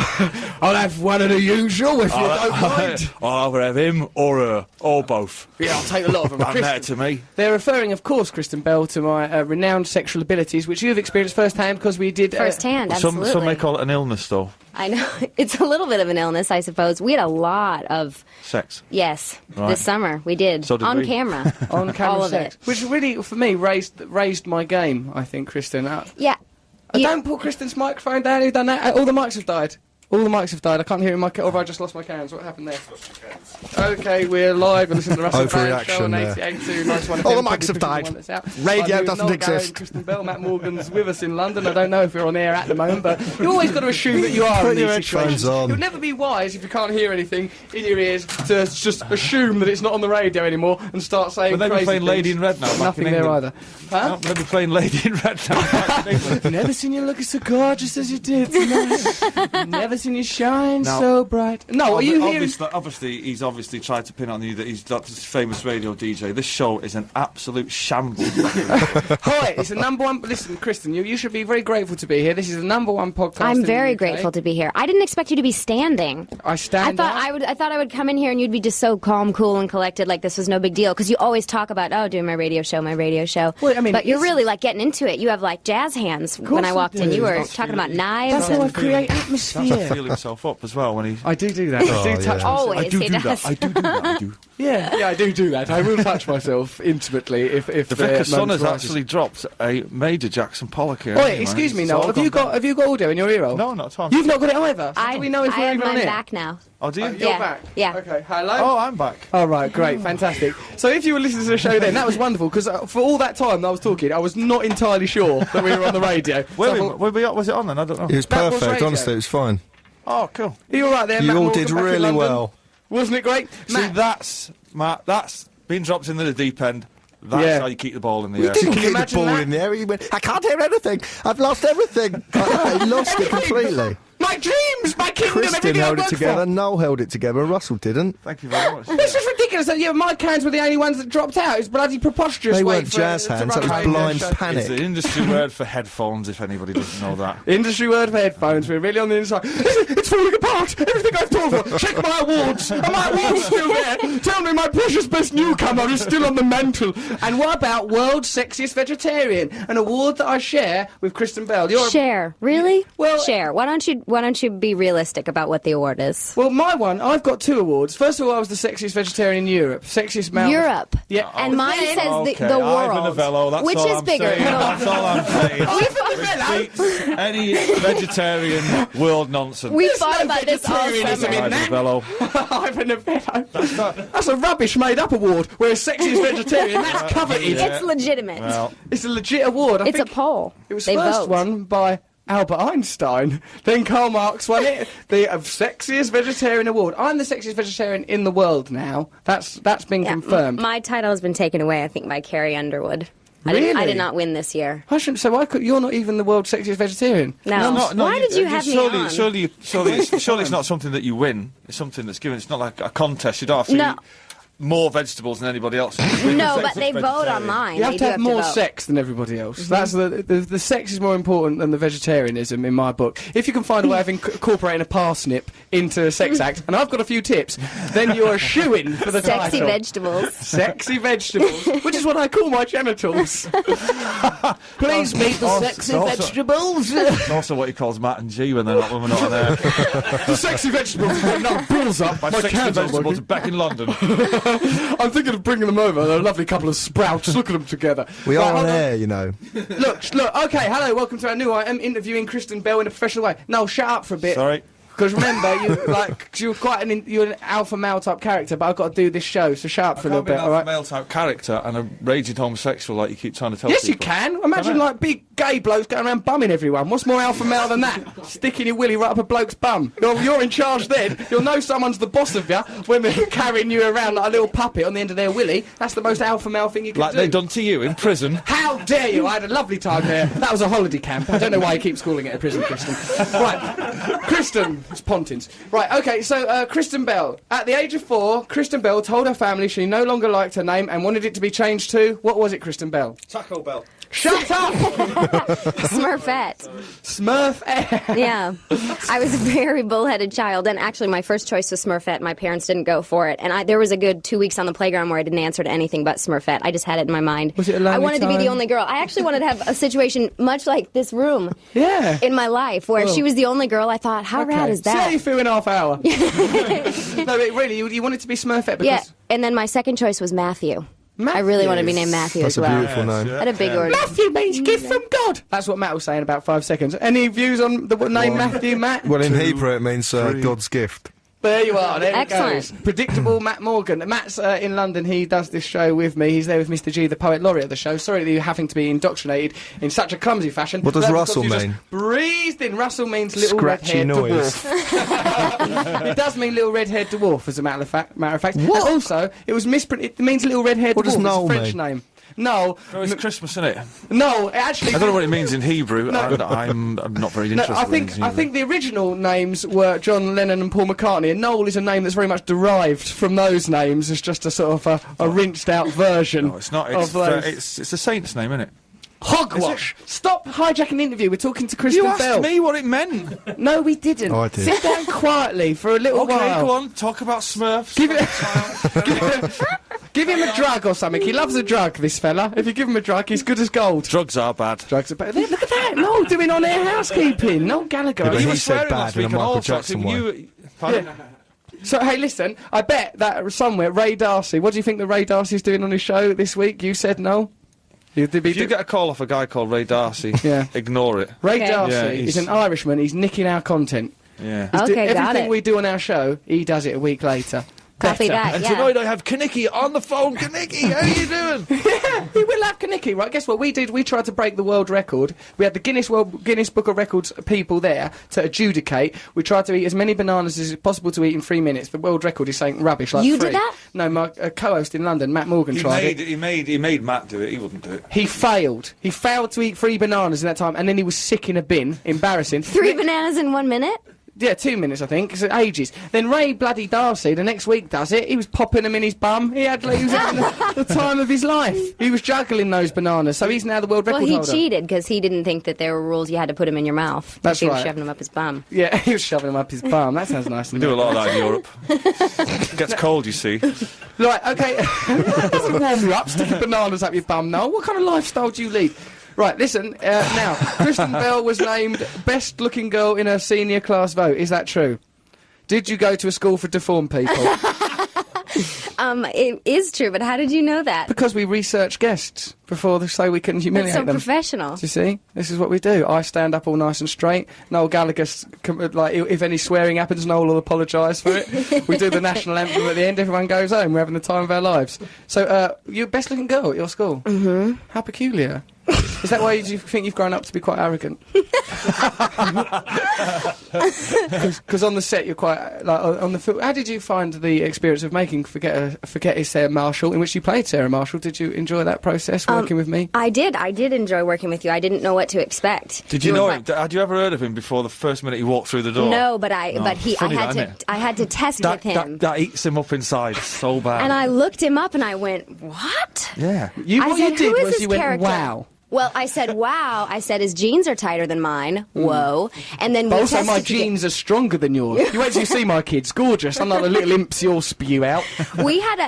I'll have one of the usual if you don't mind. I'll either have him or her, or both. Yeah, I'll take a lot of them. That matter to me. They're referring, of course, Kristen Bell, to my renowned sexual abilities, which you've experienced firsthand because we did... Firsthand, absolutely. Some may call it an illness, though. I know. It's a little bit of an illness, I suppose. We had a lot of... Sex. Yes, Right. this summer. We did. So did on we. camera. on camera All of sex. it. Which really, for me, raised my game, I think, Kristen. Yeah. Don't put Kristen's microphone down. Who's done that? All the mics have died. All the mics have died. I can't hear my... Or have I just lost my cans? What happened there? Okay, we're live. We're listening to the Russell Band Show on Overreaction there. 88.2. Nice one. All the mics have died. Radio doesn't exist. Kristen Bell, Matt Morgan's with us in London. I don't know if you're on air at the moment, but you always got to assume that you are Put in your these headphones situations. on. You'll never be wise if you can't hear anything in your ears to just assume that it's not on the radio anymore and start saying But they crazy were playing things. Lady in Red now. back Nothing in there England. either. Huh? They'll be playing Lady in Red now. back in England. Never seen you looking so gorgeous as you did tonight. Never eyes and you shine Now- so bright. No, are you hearing? Obviously, he's obviously tried to pin on you that he's this famous radio DJ. This show is an absolute shambles. Hi, it's the number one. Listen, Kristen, you should be very grateful to be here. This is the number one podcast. I'm in the very UK. grateful to be here. I didn't expect you to be standing. I stand. I thought I would come in here and you'd be just so calm, cool, and collected, like this was no big deal. Because you always talk about, doing my radio show. Well, I mean, but you're really like getting into it. You have like jazz hands. When I walked in, you were talking about knives. That's how I and create Starts to atmosphere. feel himself up as well when he. I do that. I do touch myself. Always, I do he do does. that. I do that. I do. Yeah, I do that. I will touch myself intimately if The Vicar Son moment has arises. actually dropped a major Jackson Pollock here. Oi, anyway. excuse me, It's Noel. all Have you gone got audio in your ear roll? No, not at all. You've not got it either. How do we know if I we're have even on mine it? back now. Oh, do you? You're Yeah. back. Yeah. Okay. Hello. Oh, I'm back. All right, great, fantastic. So if you were listening to the show then, that was wonderful, because for all that time that I was talking, I was not entirely sure that we were on the radio. Was it on then? I don't know. It was That was perfect, radio. honestly, it was fine. Oh, cool. Are you all right there, You Matt all Morgan, did back in really London? well. Wasn't it great? See, Matt, that's Matt. That's been dropped into the deep end. That's Yeah. how you keep the ball in the air. Can you Kicked the imagine ball that? in the air. He went, I can't hear anything. I've lost everything. He lost it completely. My dreams, my kingdom, Kristen everything I held it worked together. for. Noel held it together. Russell didn't. Thank you very much. It's just ridiculous that my cans were the only ones that dropped out. It's bloody preposterous. They way weren't for- jazz to hands. run That was a radio blind show. It's panic. the industry word for headphones, if anybody doesn't know that. Industry word for headphones. We're really on the inside. It's falling apart. Everything I've thought for. Check my awards. Are my awards still there? Tell me my precious best newcomer is still on the mantle. And what about World's Sexiest Vegetarian? An award that I share with Kristen Bell. Share, really? Well- share. Why don't you be realistic about what the award is? Well, my one, I've got 2 awards. First of all, I was the sexiest vegetarian in Europe. Sexiest male. Europe. Yeah. And mine says Okay, the world. Ivan Novello, that's which all is I'm bigger? saying. That's all I'm saying. It beats any vegetarian world nonsense. We fought about this all vegetarianism summer. in Ivan Novello. Ivan Novello. That's a rubbish made-up award. Whereas sexiest vegetarian, that's coveted. Yeah. It's legitimate. Well, It's a legit award. I It's a think poll. it was They first vote. won by Albert Einstein. Then Karl Marx won it. The sexiest vegetarian award. I'm the sexiest vegetarian in the world now. That's been Yeah, confirmed. my title has been taken away, I think, by Carrie Underwood. I Really? did not win this year. I shouldn't say. Why could you're not even the world's sexiest vegetarian? No. Why did you have me on? Surely it's not something that you win. It's something that's given. It's not like a contest. You don't have to No. eat more vegetables than anybody else. No, but they vote on mine. You have They to do have more vote. sex than everybody else. That's the sex is more important than the vegetarianism in my book. If you can find a way of incorporating a parsnip into a sex act, and I've got a few tips, then you're a shoo-in for the Sexy title. vegetables. Sexy vegetables, which is what I call my genitals. Please meet the sexy vegetables. It's also what he calls Matt and G when we're not on air. The sexy vegetables. No, balls up. My My sexy cans aren't vegetables working. back in London. I'm thinking of bringing them over. They're a lovely couple of sprouts. Look at them together. We Right, are on hold air, you know. Look. Okay, hello. Welcome to our new item, interviewing Kristen Bell in a professional way. No, shut up for a bit. Sorry. Because remember, you're quite you're an alpha male type character, but I've got to do this show, so shut up for a little Can't be bit, an all right? male type character and a raging homosexual like you keep trying to tell Yes, you people. can. Imagine like big gay blokes going around bumming everyone. What's more alpha male than that? Sticking your willy right up a bloke's bum. You're in charge then. You'll know someone's the boss of you when they're carrying you around like a little puppet on the end of their willy. That's the most alpha male thing you can Like do. they've done to you in prison. How dare you? I had a lovely time there. That was a holiday camp. I don't know why he keeps calling it a prison, Kristen. Right. Kristen. It's Pontins. Right, okay, so Kristen Bell. At the age of 4, Kristen Bell told her family she no longer liked her name and wanted it to be changed to... What was it, Kristen Bell? Taco Bell. Shut up! Smurfette. Smurf Air. Yeah. I was a very bullheaded child, and actually my first choice was Smurfette. My parents didn't go for it, and there was a good 2 weeks on the playground where I didn't answer to anything but Smurfette. I just had it in my mind. Was it a lonely I wanted to be the time? only girl. I actually wanted to have a situation much like this room Yeah. in my life, where Well. she was the only girl. I thought, how rad is See how you that? feel in half hour. No, but really, you wanted to be Smurfette because... Yeah, and then my second choice was Matthew. I really wanted to be named Matthew That's as a well. beautiful name. I had a big order. Matthew means gift from God. That's what Matt was saying about 5 seconds. Any views on the name Matthew, Matt? Well, in Hebrew, it means God's gift. There you are. There Excellent. it goes. Predictable Matt Morgan. Matt's in London. He does this show with me. He's there with Mr. G, the poet laureate of the show. Sorry that you're having to be indoctrinated in such a clumsy fashion. What does That's Russell because you mean? just breathed in. Russell means little Scratchy red-haired noise. dwarf. It does mean little red-haired dwarf, as a matter of fact. What? And also, it was misprinted. It means little red-haired What dwarf. does It's a Noel French mean? name. Noel. Oh, it's Christmas, isn't it? No, actually. I don't know what it means in Hebrew. I'm not very interested. I think the original names were John Lennon and Paul McCartney, and Noel is a name that's very much derived from those names. It's just a sort of a rinsed out version. No, it's not. It's a saint's name, isn't it? Hogwash! Stop hijacking the interview. We're talking to Kristen You Bell. asked me what it meant. No, we didn't. Oh, I did. Sit down quietly for a little while. Okay, go on. Talk about Smurfs. Give him a drug or something. He loves a drug, this fella. If you give him a drug, he's good as gold. Drugs are bad. Drugs are bad. Look at that. No, doing on-air housekeeping. No Gallagher. Yeah, but You he were said swearing bad last in a week on Michael all sorts. Jackson Pardon? So, hey, listen, I bet that somewhere, Ray Darcy, what do you think that Ray Darcy's doing on his show this week? You said no? If you get a call off a guy called Ray Darcy, ignore it. Ray Okay. Darcy is an Irishman. He's nicking our content. Yeah. Okay, got Everything it. we do on our show, he does it a week later. Copy Better. that, And yeah. tonight I have Kanicki on the phone. Kanicki, how you doing? We will have Kanicki, right? Guess what we did? We tried to break the world record. We had the Guinness Book of Records people there to adjudicate. We tried to eat as many bananas as is possible to eat in 3 minutes. The world record is saying rubbish, like You 3. did that? No, my co-host in London, Matt Morgan, tried it. He made Matt do it. He wouldn't do it. He failed. He failed to eat 3 bananas in that time, and then he was sick in a bin. Embarrassing. 3 bananas in 1 minute? Yeah, 2 minutes, I think. It's ages. Then Ray bloody Darcy, the next week, does it. He was popping them in his bum. He was having the time of his life. He was juggling those bananas, so he's now the world record Well, he holder. cheated because he didn't think that there were rules you had to put them in your mouth. That's he was right. shoving them up his bum. Yeah, he was shoving them up his bum. That sounds nice. We do a lot of that in Europe. It gets cold, you see. Right, okay. Doesn't warm you up, sticking bananas up your bum now. What kind of lifestyle do you lead? Right, listen, now, Kristen Bell was named best looking girl in her senior class vote. Is that true? Did you go to a school for deformed people? It is true, but how did you know that? Because we research guests before so we can humiliate That's so them. professional. Do you see? This is what we do. I stand up all nice and straight. Noel Gallagher, like, if any swearing happens, Noel will apologise for it. We do the national anthem at the end. Everyone goes home. We're having the time of our lives. So, you're best looking girl at your school? Mm-hmm. How peculiar. Is that why you think you've grown up to be quite arrogant? Because on the set you're quite like on the film. How did you find the experience of making Forget Is Sarah Marshall, in which you played Sarah Marshall? Did you enjoy that process working with me? I did enjoy working with you. I didn't know what to expect. Did you know him? Had you ever heard of him before the first minute he walked through the door? No, but I Funny had that, to I had to test with him. That eats him up inside so bad. And I looked him up and I went, "What?" Yeah. I said, What you did "Who is was this you went, character?" wow. Well, I said, "Wow." I said, "His jeans are tighter than mine." Whoa. And then we But also, tested my to get- jeans are stronger than yours. You wait till you see my kids. Gorgeous. I'm not the little imps you'll spew out. we had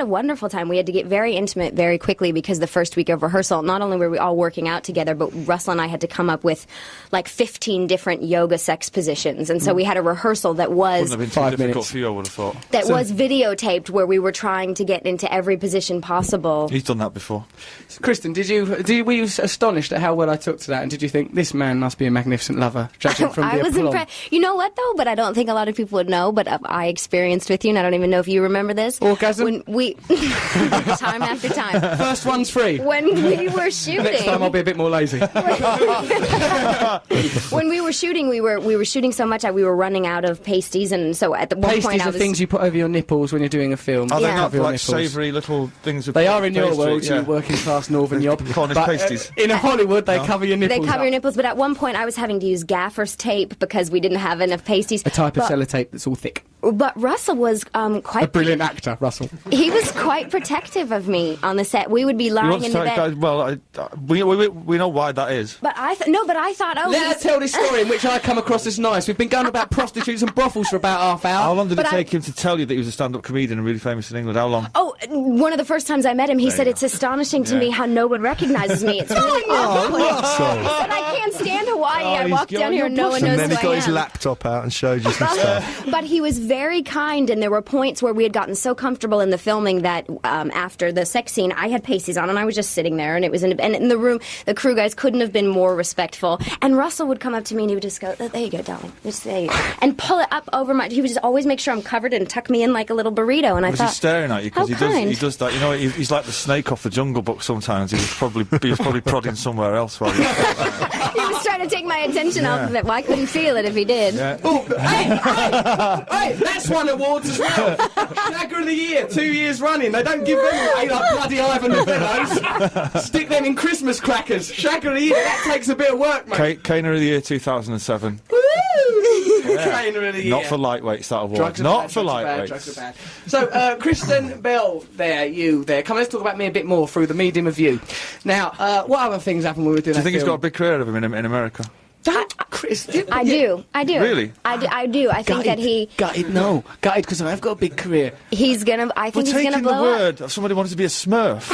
a wonderful time. We had to get very intimate very quickly because the first week of rehearsal, not only were we all working out together, but Russell and I had to come up with like 15 different yoga sex positions. And so we had a rehearsal that was Wouldn't have been too 5 difficult minutes. for you, I would have thought. that was videotaped where we were trying to get into every position possible. He's done that before. Kristen, were you astonished at how well I took to that? And did you think this man must be a magnificent lover, judging from I the was aplomb? impressed. You know what, though? But I don't think a lot of people would know, but I experienced with you, and I don't even know if you remember this. Orgasm? When we... time after time. First one's free. When we were shooting... Next time I'll be a bit more lazy. When we were shooting, we were shooting so much we were running out of pasties, and so at the one Pasties point I are was... things you put over your nipples when you're doing a film. Are they Yeah. not Cover your like nipples. savoury little things? With They are in your pastry? world, Yeah. you working class northern yob. Cornish But, pasties. in Hollywood, they cover your They nipples cover up. your nipples, but at one point I was having to use gaffer's tape because we didn't have enough pasties. A type of But- sellotape that's all thick. But Russell was A quite... brilliant actor, Russell. He was quite protective of me on the set. We would be You lying want to in the tell- bed. well, we know why that is. But I thought, oh, Let he's- us tell this story in which I come across as nice. We've been going about prostitutes and brothels for about half How hour. long did it But take him to tell you that he was a stand-up comedian and really famous in England? How long? Oh, one of the first times I met him, he said you it's astonishing to Yeah. me how no one recognizes me. It's really awful. He said, I can't stand Hawaii. I he's walk down here and no one knows And then he who got I his am. laptop out and showed you some stuff. But he was very kind, and there were points where we had gotten so comfortable in the filming that after the sex scene, I had pasties on, and I was just sitting there, and it was and in the room, the crew guys couldn't have been more respectful. And Russell would come up to me, and he would just go, "There you go, darling," just there you go, and pull it up over my. He would just always make sure I'm covered and tuck me in like a little burrito. And I Was thought, he staring at you? how Because kind. he does that. You know, he's like the snake off the Jungle Book. Sometimes he was probably prodding somewhere else while he. was trying to take my attention off of it. Well, I couldn't feel it if he did. Yeah. Oh, hey, that's won awards as well. Shagger of the Year, 2 years running. They don't give them away like bloody Ivan the Fellows. Stick them in Christmas crackers. Shagger of the Year, that takes a bit of work, mate. Caner of the Year 2007. Caner of the Year. Not for lightweights, that award. Drugs are Not bad, for drugs are bad, lightweights. drugs are bad. So, Kristen Bell, you there. Come on, let's talk about me a bit more through the medium of you. Now, what other things happened when we were doing Do you that think he's film? got a big career of him in America? Chris, I do. Really? I do. I think that he. Gutted, because I've got a big career. He's gonna. I think We're he's gonna taking the blow up. word of somebody who wanted to be a Smurf.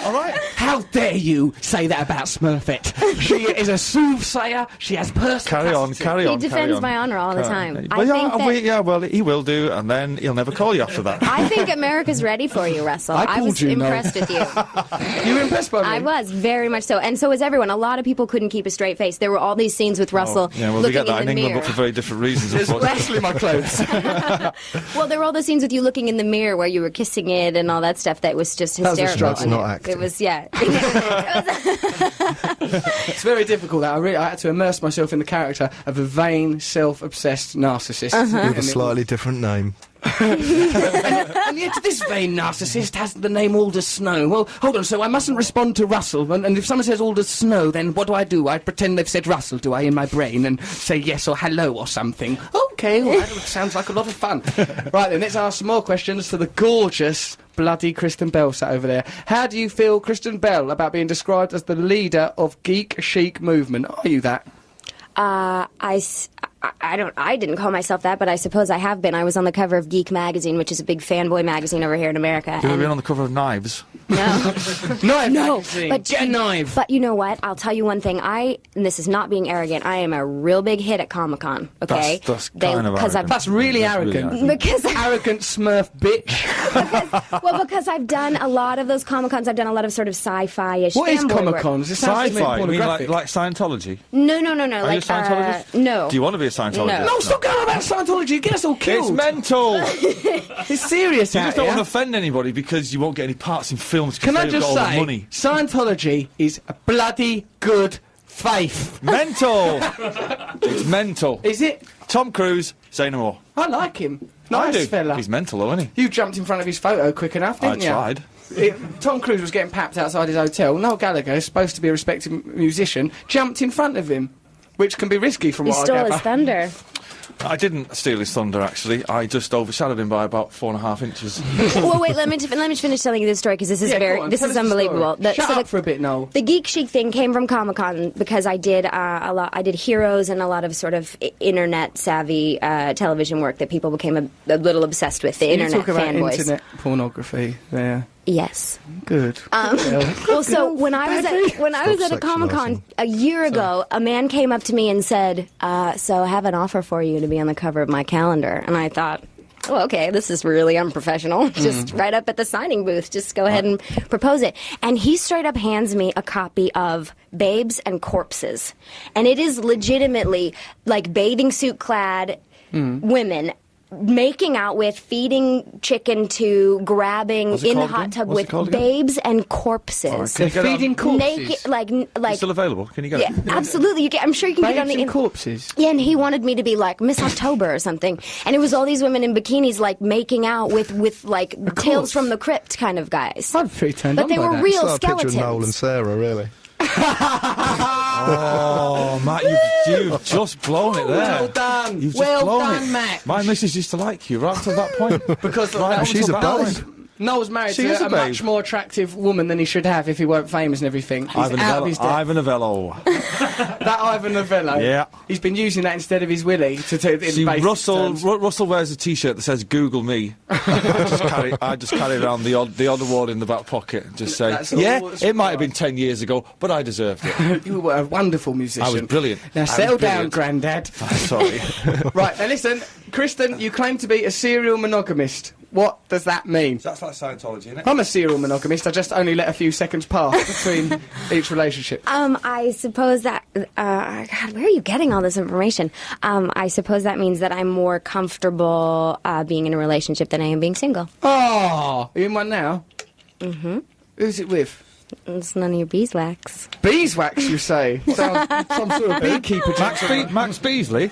All right. How dare you say that about Smurfette? She is a soothsayer. She has personal. Carry on. He carry defends on. my honour all the time. Well, I think that, well, he will do, and then he'll never call you after that. I think America's ready for you, Russell. I I called was you, no. impressed with you. You were impressed by me? I was, very much so. And so was everyone. A lot of people couldn't keep a straight face. There were all these scenes with Russell Yeah, well, we looking get that in in the England, mirror. but for very different reasons. Especially my clothes. Well, there were all those scenes with you looking in the mirror where you were kissing it and all that stuff that was just was a hysterical. struggle. That's And not it acting. was, yeah. It's very difficult. I had to immerse myself in the character of a vain, self-obsessed narcissist. With a slightly different name. And yet this vain narcissist has the name Alder Snow. Well, hold on, so I mustn't respond to Russell, and if someone says Alder Snow, then what do? I pretend they've said Russell, do I, in my brain, and say yes or hello or something? Okay, well, that sounds like a lot of fun. Right then, let's ask some more questions to the gorgeous, bloody Kristen Bell sat over there. How do you feel, Kristen Bell, about being described as the leader of geek chic movement? Are you that? I didn't call myself that, but I suppose I have been. I was on the cover of Geek magazine, which is a big fanboy magazine over here in America. Have you ever been on the cover of Knives? No. No, But get a knife. But you know what? I'll tell you one thing. And this is not being arrogant, I am a real big hit at Comic-Con, okay? That's kind of 'cause arrogant. That's really arrogant. Because Arrogant Smurf bitch. well, because I've done a lot of those Comic-Cons. I've done a lot of sort of sci-fi-ish What is fanboy work. Comic-Cons? It sounds to me Sci-fi? You mean pornographic. like Scientology? No. Are you a Like, Scientologist? no. Do you want to be a Scientologist? No. Stop going on about Scientology. You get us all killed. It's mental! You It's serious out just don't here. want to offend anybody because you won't get any parts in films Can because I they've just got all the say, money. Scientology is a bloody good faith. Mental! It's mental. Is it? Tom Cruise, say no more. I like him. I Nice do. fella. He's mental though, isn't he? You jumped in front of his photo quick enough, I didn't you? tried. Tom Cruise was getting papped outside his hotel. Noel Gallagher, supposed to be a respected musician, jumped in front of him, which can be risky from You what I stole gather. his thunder. I didn't steal his thunder, actually. I just overshadowed him by about 4.5 inches. Well, wait. Let me finish telling you this story because this is Yeah, go on, this tell is us the unbelievable. story. Shut so up for a bit, Noel. The geek chic thing came from Comic-Con because I did a lot. I did Heroes and a lot of sort of internet savvy television work that people became a little obsessed with. The You internet talk about fanboys. internet pornography there. Yes. Good. Well, so when I was at a Comic-Con a year ago, a man came up to me and said, "So I have an offer for you to be on the cover of my calendar." And I thought, "Oh, okay, this is really unprofessional. Just right up at the signing booth, just go ahead and propose it." And he straight up hands me a copy of Babes and Corpses, and it is legitimately like bathing suit clad women making out with, feeding chicken to, grabbing What's it in the called hot again? tub What's with it called again? babes and corpses. All right, can you get it Feeding on- corpses. Naked, like It's still available. Can you get yeah, it? absolutely. You can, I'm sure you can get it on Babes the and corpses. Yeah, and he wanted me to be like Miss October or something, and it was all these women in bikinis like making out with like Tales from the Crypt kind of guys. I'm pretty turned But on they by were that. real It's like a picture skeletons. of Noel and Sarah, really. Oh, Matt, you've just blown it there. Well done. You've just Well blown done, it. Matt. My missus used to like you right up to that point. Because Right up she's to a that babe. point. Noel's married She is to a a babe. much more attractive woman than he should have if he weren't famous and everything. He's Ivan out of his depth. Ivan Novello. That Ivan Novello. Yeah. He's been using that instead of his willy in See, basic Russell terms. Russell wears a T-shirt that says "Google me." I just carry around the odd award in the back pocket and just say, That's all "Yeah, that's it might have been required." 10 years ago, but I deserved it." You were a wonderful musician. I was brilliant. Now I was settle down, brilliant. Grandad. Sorry. Right, now listen, Kristen, you claim to be a serial monogamist. What does that mean? That's like Scientology, isn't it? I'm a serial monogamist. I just only let a few seconds pass between each relationship. I suppose that. God, where are you getting all this information? I suppose that means that I'm more comfortable being in a relationship than I am being single. Oh, are you in one now? Mm-hmm. Who's it with? It's none of your beeswax. Beeswax, you say? Sounds some sort of beekeeper. Max Beasley.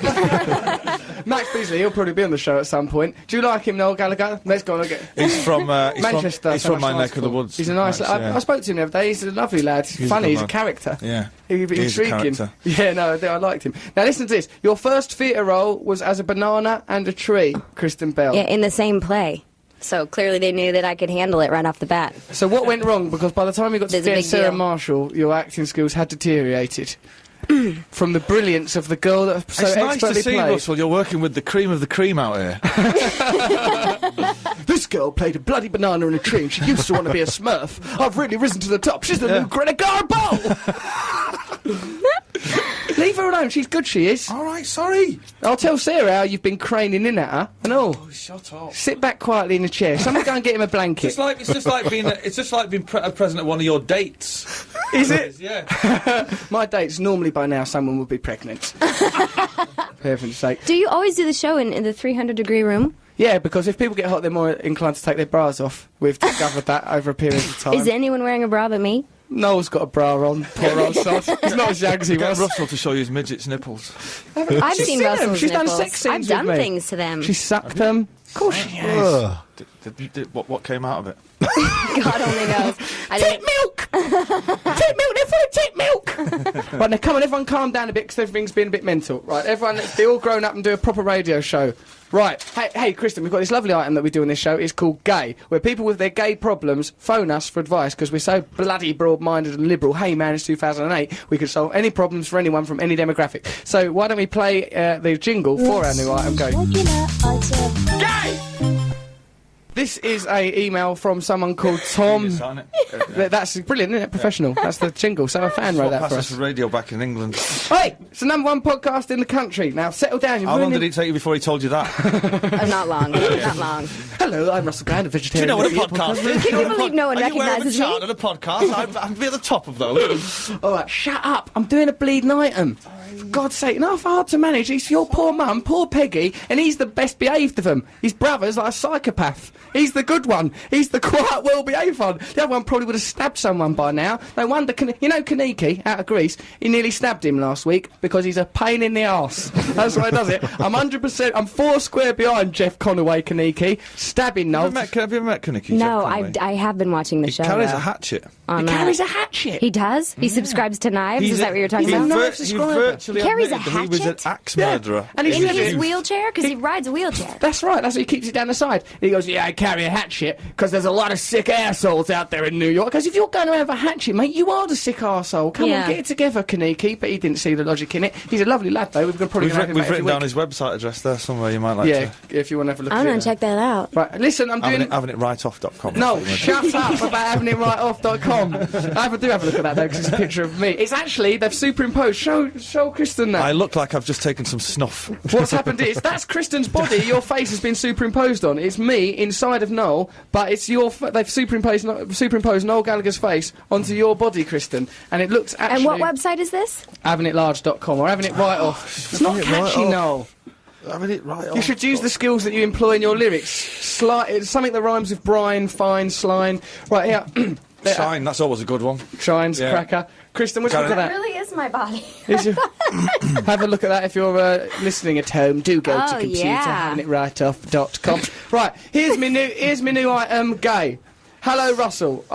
Max Beasley, he'll probably be on the show at some point. Do you like him, Noel Gallagher? Let's go on and get... He's from Manchester. He's from my neck of the woods. He's a nice... Max, I spoke to him the other day. He's a lovely lad. He's funny. He's a character. Yeah. He's He's a intriguing. character. Yeah, no, I liked him. Now listen to this. Your first theatre role was as a banana and a tree, Kristen Bell. Yeah, in the same play. So clearly they knew that I could handle it right off the bat. So what went wrong? Because by the time you got to There's a play big Sarah deal. Marshall, your acting skills had deteriorated. From the brilliance of the girl that so It's nice expertly to see, played. Russell, you're working with the cream of the cream out here. This girl played a bloody banana in a tree and she used to want to be a smurf. I've really risen to the top. She's the new Greta Garbo! Leave her alone. She's good, she is. All right, sorry. I'll tell Sarah how you've been craning in at her and all. Oh, shut up. Sit back quietly in a chair. Someone go and get him a blanket. It's just like being present at one of your dates. Is it? Yeah. My dates, normally by now someone would be pregnant. For heaven's sake. Do you always do the show in the 300-degree room? Yeah, because if people get hot, they're more inclined to take their bras off. We've discovered that over a period of time. Is anyone wearing a bra but me? Noel's got a bra on, poor old sod. He's not as young as he Get was. Russell to show you his midget's nipples. I've seen them. Russell's She's done nipples. sex scenes I've done with me. things to them. She sucked them. Of course she has. Ugh. What came out of it? God only knows. Tit milk! Tit milk! They're full of tit milk! Right, now come on, everyone calm down a bit because everything's been a bit mental. Right, everyone, let's be all grown up and do a proper radio show. Right, hey, Kristen, we've got this lovely item that we do on this show. It's called Gay, where people with their gay problems phone us for advice because we're so bloody broad-minded and liberal. Hey, man, it's 2008. We could solve any problems for anyone from any demographic. So why don't we play the jingle for our new item, Gay? Gay! This is a email from someone called Tom. That's brilliant, isn't it? Professional. That's the jingle. So a fan wrote that for us. Radio back in England. Hey, it's the #1 podcast in the country. Now settle down. How long did it take you before he told you that? Not long. Not long. Hello, I'm Russell Brand, a Do vegetarian. you know what a podcast is? Can you believe no one Are you aware of a recognises chart me? and a podcast? I'd be at the top of those. All right, shut up. I'm doing a bleeding item. For God's sake, enough hard to manage. It's your poor mum, poor Peggy, and he's the best behaved of them. His brother's like a psychopath. He's the good one. He's the quiet, well-behaved one. The other one probably would have stabbed someone by now. No wonder, you know Kaneki, out of Greece, he nearly stabbed him last week because he's a pain in the arse. That's why he does it. I'm 100%, I'm 4 square behind Jeff Conaway Kaneki, stabbing Noel. Have you ever met Kaneki? No, I have been watching the He show. carries though. a hatchet. On He that. carries a hatchet. He does? He subscribes to knives? Is that what you're talking he's a about? knife He subscriber. virtually He carries a admitted that he was an hatchet? axe murderer. And he's In living- his wheelchair? Because he rides a wheelchair. That's right, that's why he keeps it down the side. He goes, yeah, I carry a hatchet, because there's a lot of sick assholes out there in New York. Because if you're going to have a hatchet, mate, you are the sick arsehole. Come Yeah. on, get it together, Kaneki. But he didn't see the logic in it. He's a lovely lad, though. We've probably gonna have him We've every written down week. his website address there somewhere. You might like Yeah, to. if you want to have a look I'm at going it. to check that out. Right, listen, I'm doing... Havingitwriteoff.com. No, shut up about havingitwriteoff.com. I do have a look at that, though, because it's a picture of me. It's actually, they've superimposed. Show Kristen that. I look like I've just taken some snuff. What's happened is, that's Kristen's body your face has been superimposed on. It's me inside of Noel, but it's your... they've superimposed Noel Gallagher's face onto your body, Kristen, and it looks actually... And what website is this? havingitlarge.com or having it right off. It's not Having it right catchy, off. Noel. Having it right You should use the skills that you employ in your lyrics. Something that rhymes with brine, fine, slime. Right, here. Shine, that's always a good one. Shines, Yeah. cracker. Kristen, would you look at that? really is my body. Have a look at that if you're listening at home. Do go to Oh, computer, yeah. havingitwriteoff.com. Right, here's my new item, Gay. Hello, Russell.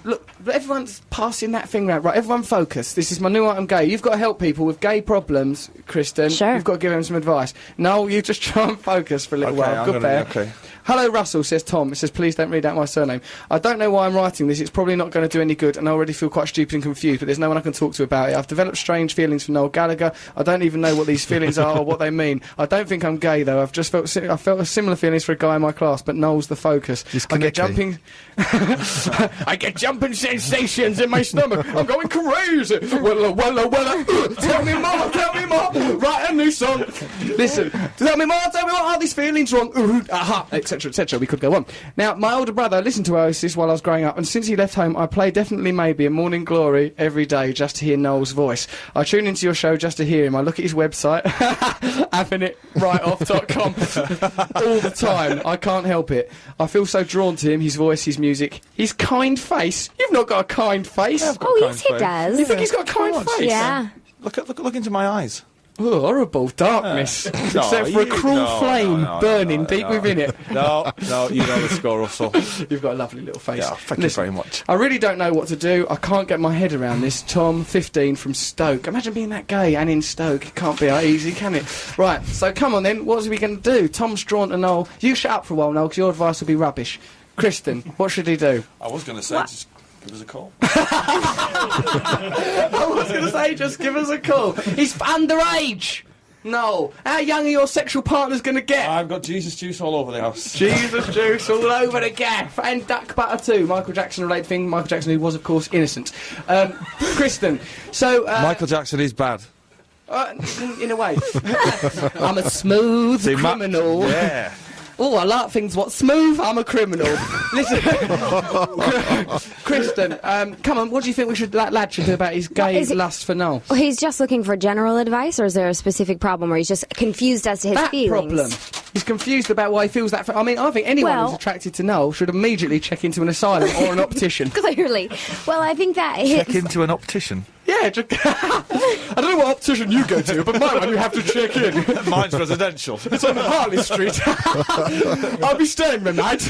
Look, everyone's passing that thing round. Right, everyone focus. This is my new item, Gay. You've got to help people with gay problems, Kristen. Sure. You've got to give them some advice. No, you just try and focus for a little while. Good bear. Okay. Hello, Russell, says Tom. It says, please don't read out my surname. I don't know why I'm writing this. It's probably not going to do any good, and I already feel quite stupid and confused, but there's no one I can talk to about it. I've developed strange feelings for Noel Gallagher. I don't even know what these feelings are or what they mean. I don't think I'm gay, though. I've just felt similar feelings for a guy in my class, but Noel's the focus. I get jumping... I get jumping sensations in my stomach. I'm going crazy. Tell me more. Write a new song. Listen, tell me more. Are these feelings wrong? Aha. etc., etc. We could go on. Now, my older brother listened to Oasis while I was growing up, and since he left home, I play Definitely Maybe and Morning Glory every day just to hear Noel's voice. I tune into your show just to hear him. I look at his website, havingitrightoff.com, all the time. I can't help it. I feel so drawn to him, his voice, his music, his kind face. You've not got a kind face. Oh, yes, he does. You think he's got a kind face? Yeah. Look into my eyes. Oh, horrible darkness. Except for a cruel flame burning deep within it. No, you know the score, Russell. You've got a lovely little face. Yeah, thank you very much. I really don't know what to do. I can't get my head around this. Tom, 15, from Stoke. Imagine being that gay and in Stoke. It can't be that easy, can it? Right, so come on then. What are we going to do? Tom's drawn to Noel. You shut up for a while, Noel, because your advice will be rubbish. Kristen, what should he do? I was going to say, just give us a call. I was going to say, just give us a call. He's underage. No. How young are your sexual partners going to get? I've got Jesus juice all over the house. Jesus juice all over the gaff. And duck butter too. Michael Jackson related thing. Michael Jackson, who was, of course, innocent. Kristen, so... Michael Jackson is bad. In a way. I'm a smooth criminal. Yeah. Oh, I like things what's smooth. I'm a criminal. Listen, Kristen, come on. What do you think that lad should do about his gay lust for Noel? Well, he's just looking for general advice, or is there a specific problem where he's just confused as to his feelings? Problem. He's confused about why he feels that. I mean, I think anyone who's attracted to Noel should immediately check into an asylum or an optician. Clearly. Well, I think that check into an optician. Yeah, I don't know what optician you go to, but my one you have to check in. Mine's residential. It's on Harley Street. I'll be staying the night.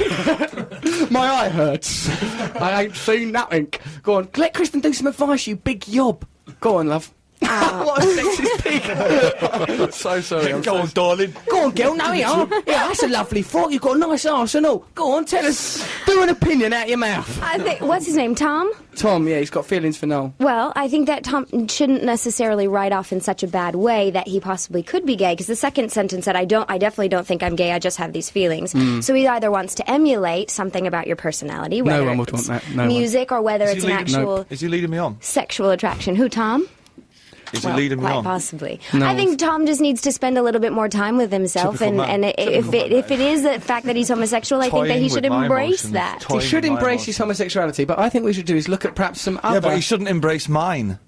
My eye hurts. I ain't seen nothing. Go on, let Kristen do some advice, you big yob. Go on, love. What a sexist pig. So sorry. Go on, darling. Go on, girl. No, you are. Yeah, that's a lovely frock. You've got a nice arse and all. Go on, tell us. Do an opinion out your mouth. I think, what's his name, Tom? Tom, yeah, he's got feelings for Noel. Well, I think that Tom shouldn't necessarily write off in such a bad way that he possibly could be gay, because the second sentence said, I definitely don't think I'm gay, I just have these feelings. So he either wants to emulate something about your personality, whether no one would want that. No music, or whether it's an actual Is he leading me on? Sexual attraction. Who, Tom? Is he leading me quite on? Possibly. No. I think Tom just needs to spend a little bit more time with himself, and if it is the fact that he's homosexual, I think that he should embrace that. He should embrace his homosexuality, but I think we should do is look at perhaps some other... Yeah, but he shouldn't embrace mine.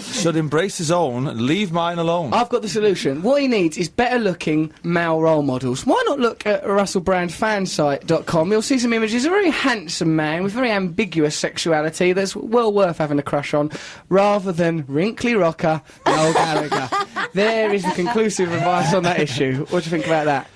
Should embrace his own, leave mine alone. I've got the solution. What he needs is better looking male role models. Why not look at russellbrandfansite.com? You'll see some images of a very handsome man with very ambiguous sexuality that's well worth having a crush on, rather than wrinkly rocker Noel Gallagher. There is the conclusive advice on that issue. What do you think about that?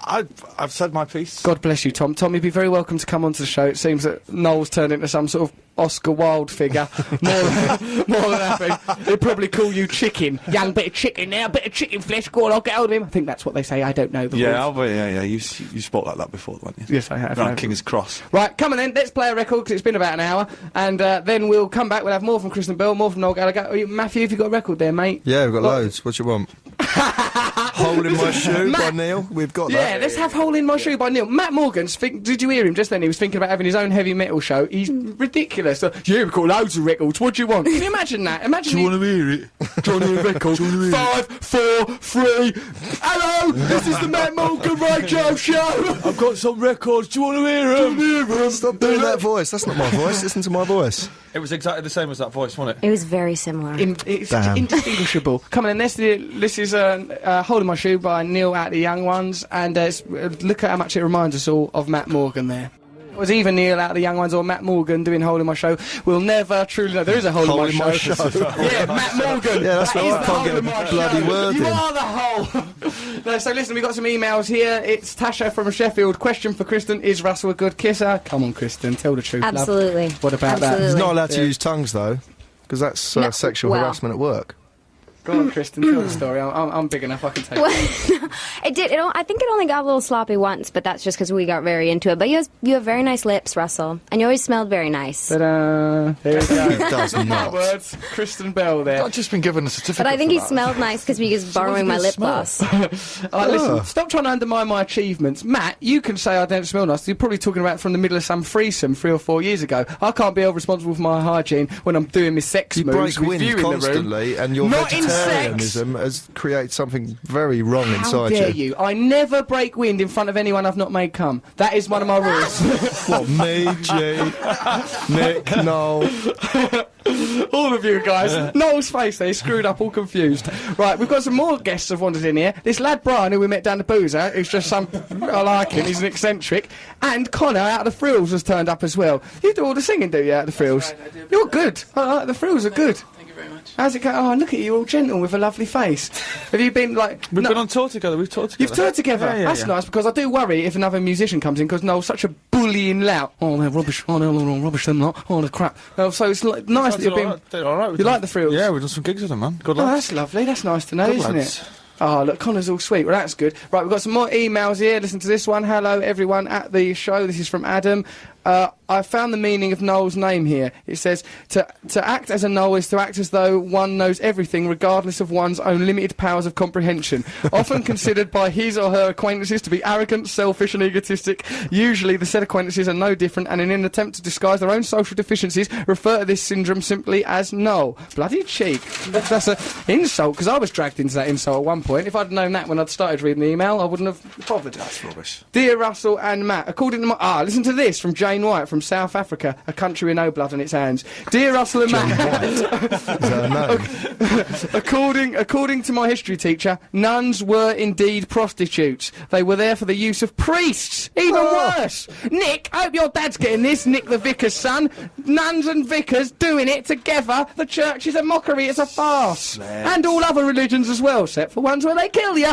I've said my piece. God bless you, Tom. Tom, you'd be very welcome to come onto the show. It seems that Noel's turned into some sort of Oscar Wilde figure. more than happy. They'd probably call you Chicken. Young bit of chicken now, bit of chicken flesh. Go on, I'll get hold of him. I think that's what they say. I don't know. Yeah, you spoke like that before, didn't you? Yes, I have. Around King's Cross. Right, come on then. Let's play a record, because it's been about an hour. And then we'll come back. We'll have more from Kristen Bell, more from Noel Gallagher. Matthew, have you got a record there, mate? Yeah, we've got loads. What do you want? Hole in My Shoe by Neil. We've got that. Yeah, let's have Hole in My Shoe by Neil. Matt Morgan's did you hear him just then? He was thinking about having his own heavy metal show. He's ridiculous. Yeah, we've got loads of records. What do you want? Can you imagine that? Imagine. Do you want to hear it? Do you want to hear a record? 5, 4, 3. Hello, this is the Matt Morgan Radio Show. I've got some records. Do you want to hear them? Stop doing that voice. That's not my voice. Listen to my voice. It was exactly the same as that voice, wasn't it? It was very similar. It's indistinguishable. Come on, this is Hole in My Shoe by Neil out the Young Ones, and look at how much it reminds us all of Matt Morgan there. It was either Neil out of the Young Ones or Matt Morgan doing Hole in My Show. We'll never truly know. There is a Hole in My Show. Yeah, Matt Morgan. Yeah, that's that right. I can't get a bloody word You in. are the hole. No, so listen, we've got some emails here. It's Tasha from Sheffield. Question for Kristen: is Russell a good kisser? Come on, Kristen, tell the truth. Absolutely. Love. What about Absolutely. He's not allowed to use tongues, though, because that's sexual harassment at work. Go on, Kristen, tell the story. I'm big enough, I can take it. I think it only got a little sloppy once, but that's just because we got very into it. But you have very nice lips, Russell, and you always smelled very nice. Ta-da! There we go. It does not. Words, Kristen Bell there. I've just been given a certificate. But I think he for that. smelled nice because he was borrowing my lip gloss. Listen, stop trying to undermine my achievements. Matt, you can say I don't smell nice. You're probably talking about from the middle of some threesome 3 or 4 years ago. I can't be held responsible for my hygiene when I'm doing my sex You moves break with wind you in the room. constantly, and you're Not vegetarian. vegetarianism has created something very wrong How inside dare you. you? I never break wind in front of anyone I've not made come. That is one of my rules. What, me, G, Nick, Noel? All of you guys. Noel's face there, he's screwed up, all confused. Right, we've got some more guests have wandered in here. This lad Brian, who we met down the boozer, who's just some... I like him, he's an eccentric. And Connor out of the Frills has turned up as well. You do all the singing, do you, out of the Frills? Right, I do. You're good. I like the Frills are good. Thank you very much. How's it going? Oh, look at you, all gentle with a lovely face. Have you been, like... We've been on tour together, we've toured together. You've toured together? Yeah, That's nice, because I do worry if another musician comes in, because Noel's such a bullying lout. Oh, they're rubbish. Oh, they're all rubbish, them lot. Oh, the crap. Oh, so it's nice that you've been... They're all right. You like the Frills? Yeah, we've done some gigs with them, man. Good Oh, lads. that's lovely. That's nice to know, Good isn't lads. it? Oh, look, Connor's all sweet. Well, that's good. Right, we've got some more emails here. Listen to this one. Hello, everyone at the show. This is from Adam. I found the meaning of Noel's name here. It says, to act as a Noel is to act as though one knows everything regardless of one's own limited powers of comprehension. Often considered by his or her acquaintances to be arrogant, selfish and egotistic. Usually the said acquaintances are no different and in an attempt to disguise their own social deficiencies refer to this syndrome simply as Noel. Bloody cheek. That's an insult, because I was dragged into that insult at one point. If I'd known that when I'd started reading the email, I wouldn't have bothered. That's rubbish. Dear Russell and Matt, according to my... listen to this from Jane White from South Africa, a country with no blood on its hands. Dear Russell and Matt... according to my history teacher, nuns were indeed prostitutes. They were there for the use of priests. Even worse. Nick, I hope your dad's getting this, Nick the vicar's son. Nuns and vicars doing it together. The church is a mockery, it's a farce. And all other religions as well, except for ones where they kill you.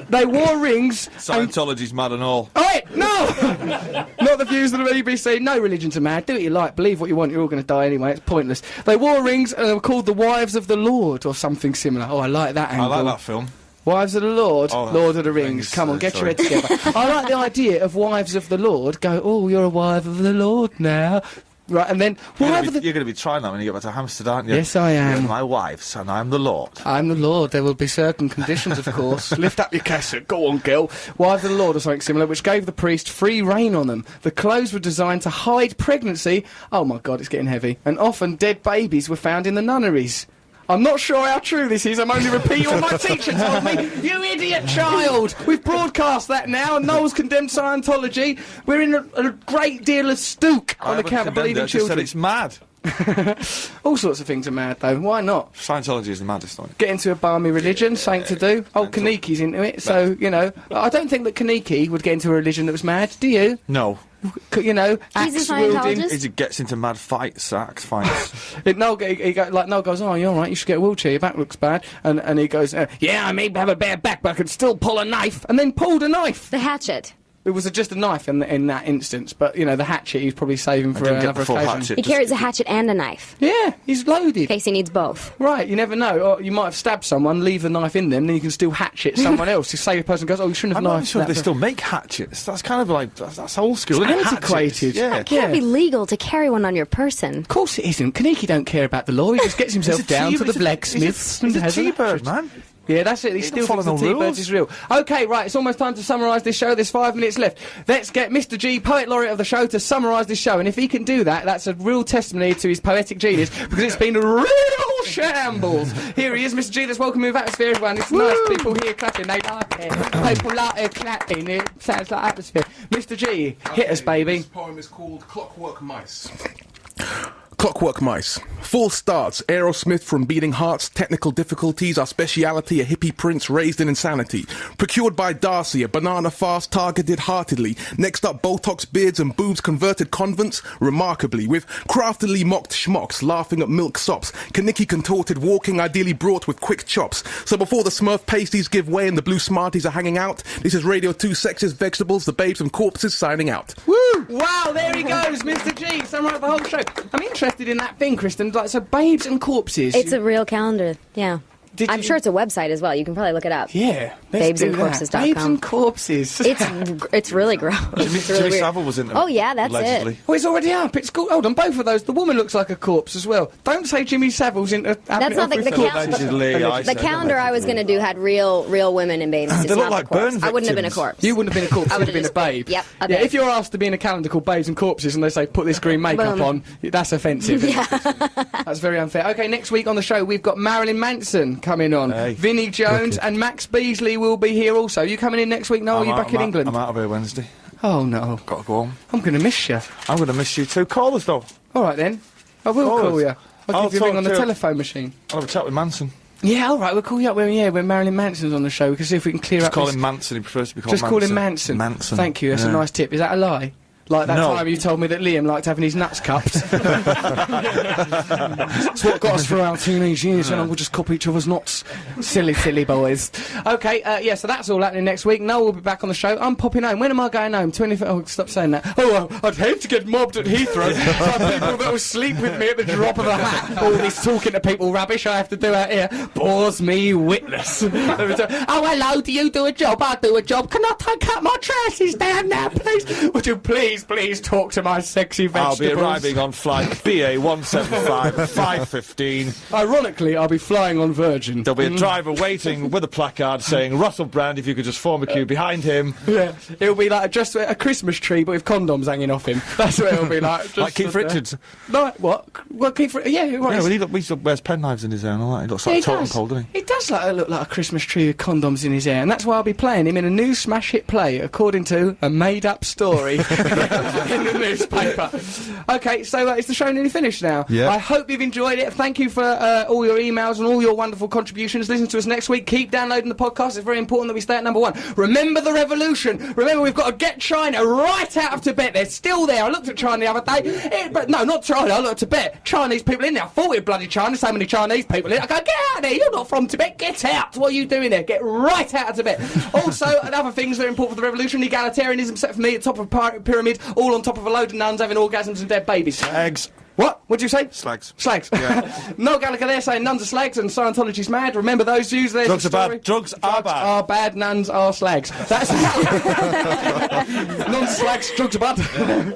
They wore rings... Scientology's mad and all. Oi, no! Not the views of the BBC. No religions are mad. Do what you like. Believe what you want. You're all going to die anyway. It's pointless. They wore rings and they were called the Wives of the Lord or something similar. Oh, I like that angle. I like that film. Wives of the Lord, Oh, Lord of the Rings. Come on, get your head together. I like the idea of Wives of the Lord. Go, oh, you're a wife of the Lord now. Right, and then... You're going to be trying that when you get back to Hampstead, aren't you? Yes, I am. You're my wife, and I'm the Lord. I'm the Lord. There will be certain conditions, of course. Lift up your cassock. Go on, girl. Wives of the Lord or something similar, which gave the priest free rein on them. The clothes were designed to hide pregnancy. Oh, my God, it's getting heavy. And often dead babies were found in the nunneries. I'm not sure how true this is. I'm only repeating what my teacher told me. You idiot child! We've broadcast that now, and Noel's condemned Scientology. We're in a great deal of stook on account of believing I just said children. it's mad. All sorts of things are mad, though. Why not? Scientology is the maddest one. Get into a balmy religion, something to do. Old Kaniki's into it, so, you know. I don't think that Kaniki would get into a religion that was mad, do you? No. You know, He's a axe wielding. Scientologist? He gets into mad fights, axe fights. Noel goes, oh, you're all right, you should get a wheelchair, your back looks bad. And he goes, yeah, I may have a bad back, but I can still pull a knife. And then pulled a knife. The hatchet. It was just a knife in that instance, but, you know, the hatchet he's probably saving for didn't get another the full occasion. hatchet. He carries a hatchet and a knife, Yeah, he's loaded. in case he needs both. Right, you never know. Or you might have stabbed someone, leave the knife in them, then you can still hatchet someone else. You say the person goes, oh, you shouldn't have I'm not knifed sure if that they still make hatchets. That's kind of like, that's old school, It's isn't it? antiquated. Hatchets, Yeah. It can't be legal to carry one on your person. Of course it isn't. Kaniki don't care about the law. He just gets himself down to the blacksmiths and He's a has T-bird, hatchet. man. Yeah, that's it. He still follow thinks the no T-Birds rules. is real. OK, right, it's almost time to summarise this show. There's 5 minutes left. Let's get Mr G, Poet Laureate of the show, to summarise this show. And if he can do that, that's a real testimony to his poetic genius, because it's been a real shambles. Here he is, Mr G. Let's welcome him to atmosphere, everyone. It's nice people here clapping. They like it. People like it clapping. It sounds like atmosphere. Mr G, hit us, baby. This poem is called Clockwork Mice. Clockwork Mice. False starts. Aerosmith from beating hearts. Technical difficulties. Our speciality. A hippie prince raised in insanity. Procured by Darcy. A banana fast targeted heartedly. Next up, Botox beards and boobs converted convents. Remarkably. With craftily mocked schmucks. Laughing at milk sops. Kaniki contorted walking. Ideally brought with quick chops. So before the Smurf pasties give way and the blue Smarties are hanging out, this is Radio 2 Sexist Vegetables, the Babes and Corpses signing out. Woo! Wow, there he goes, Mr G. Summarise the whole show. I'm interested in that thing, Kristen. Like, so Babes and Corpses. It's a real calendar, yeah. Did I'm you- sure it's a website as well. You can probably look it up. Yeah, let's do that. Babesandcorpses.com. Babes and Corpses. It's really gross. It's really Jimmy weird. Savile was in there. Oh, yeah, that's allegedly. it. Oh, it's already up. It's cool. Hold on, both of those. The woman looks like a corpse as well. Don't say Jimmy Savile's into. That's not the Allegedly, I The said calendar I was going to do had real women in babes. It's They look not like the corpse. burn I wouldn't have been a victims. corpse. You wouldn't have been a corpse. I You'd have would've been a just babe. yep, a Yeah, babe. if you're asked to be in a calendar called Babes and Corpses and they say put this green makeup Boom. on, that's offensive. Isn't it? That's very unfair. Okay, next week on the show we've got Marilyn Manson coming on. Hey. Vinnie Jones and Max Beasley will be here also. You coming in next week, Noel? Are you back in England? I'm out of here Wednesday. Oh, no. Got to go home. I'm going to miss you. I'm going to miss you too. Call us, though. All right, then. I will call you. I'll give you a ring on the talk to you. telephone machine. I'll have a chat with Manson. Yeah, all right, we'll call you up when Marilyn Manson's on the show. We can see if we can clear Just up call this- him Manson. He prefers to be called Just Manson. call him Manson. Manson. Thank you, that's a Yeah. nice tip. Is that a lie? Like that No. time you told me that Liam liked having his nuts cupped. It's what got us through our teenage years, and we'll just cop each other's nuts. Silly boys. Okay, yeah, so that's all happening next week. Noel will be back on the show. I'm popping home. When am I going home? 25th. Oh, stop saying that. Oh, I'd hate to get mobbed at Heathrow by people that will sleep with me at the drop of a hat. All this talking to people rubbish I have to do out here bores me witless. Oh, hello, do you do a job? I do a job. Can I cut my trousers down now, please? Would you please talk to my sexy vegetables? I'll be arriving on flight BA175 at 5:15. Ironically, I'll be flying on Virgin. There'll be a driver waiting with a placard saying, Russell Brand, if you could just form a queue behind him. Yeah, it'll be like just a Christmas tree, but with condoms hanging off him. That's what it'll be like. Just Like Keith Richards. No, what? Well, Keith Richards, yeah, right. Yeah, well, he still wears penknives in his hair and all that. He looks Yeah, like he a totem does. pole, doesn't he? He does look like a Christmas tree with condoms in his hair, and that's why I'll be playing him in a new smash hit play, according to a made-up story in the newspaper. Okay, so is the show nearly finished now? Yeah. I hope you've enjoyed it. Thank you for all your emails and all your wonderful contributions. Listen to us next week. Keep downloading the podcast. It's very important that we stay at number 1. Remember the revolution. Remember, we've got to get China right out of Tibet. They're still there. I looked at China the other day. But no, not China. I looked at Tibet. Chinese people in there. I thought it was bloody China. So many Chinese people in it. I go, get out of there. You're not from Tibet. Get out. What are you doing there? Get right out of Tibet. Also, other things that are important for the revolution. Egalitarianism set for me at top of a pyramid, all on top of a load of nuns having orgasms and dead babies. Eggs. What? What'd you say? Slags. Slags. Yeah. Noel Gallagher there saying nuns are slags and Scientology's mad. Remember those views? There's Drugs the are story. bad. Drugs are bad. Bad. Nuns are slags. That's nuns slags. Drugs are bad.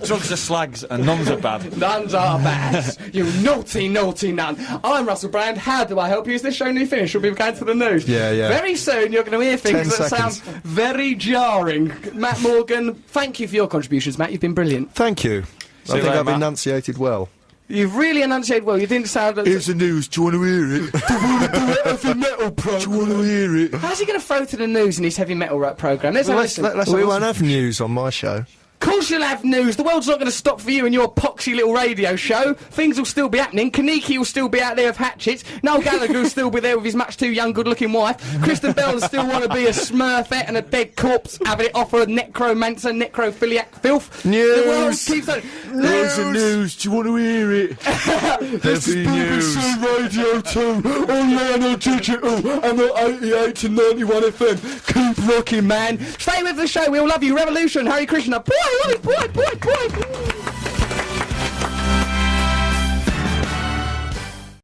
Drugs are slags and nuns are bad. Nuns are bad. You naughty nun. I'm Russell Brand. How do I help you? Is this show nearly finished? We'll be going to the news. Yeah. Very soon you're going to hear things 10 that sound seconds. very jarring. Matt Morgan, thank you for your contributions, Matt. You've been brilliant. Thank you. See I you think later, I've Matt. enunciated well. You've really enunciated well. You didn't sound... Here's the news. Do you want to hear it? heavy metal program. Do you want to hear it? How's he going to throw to the news in his heavy metal rap program? Let's have a listen. We won't have news on my show. Of course you'll have news. The world's not going to stop for you and your poxy little radio show. Things will still be happening. Kaneki will still be out there with hatchets. Noel Gallagher will still be there with his much too young, good-looking wife. Kristen Bell will still want to be a smurfette and a dead corpse, having it off a necromancer, necrophiliac filth. News. The world keeps on... Here's the news. Do you want to hear it? This is news. BBC Radio 2, online or digital, and on 88 to 91 FM. Keep rocking, man. Stay with the show. We all love you. Revolution, Hare Krishna. Boy.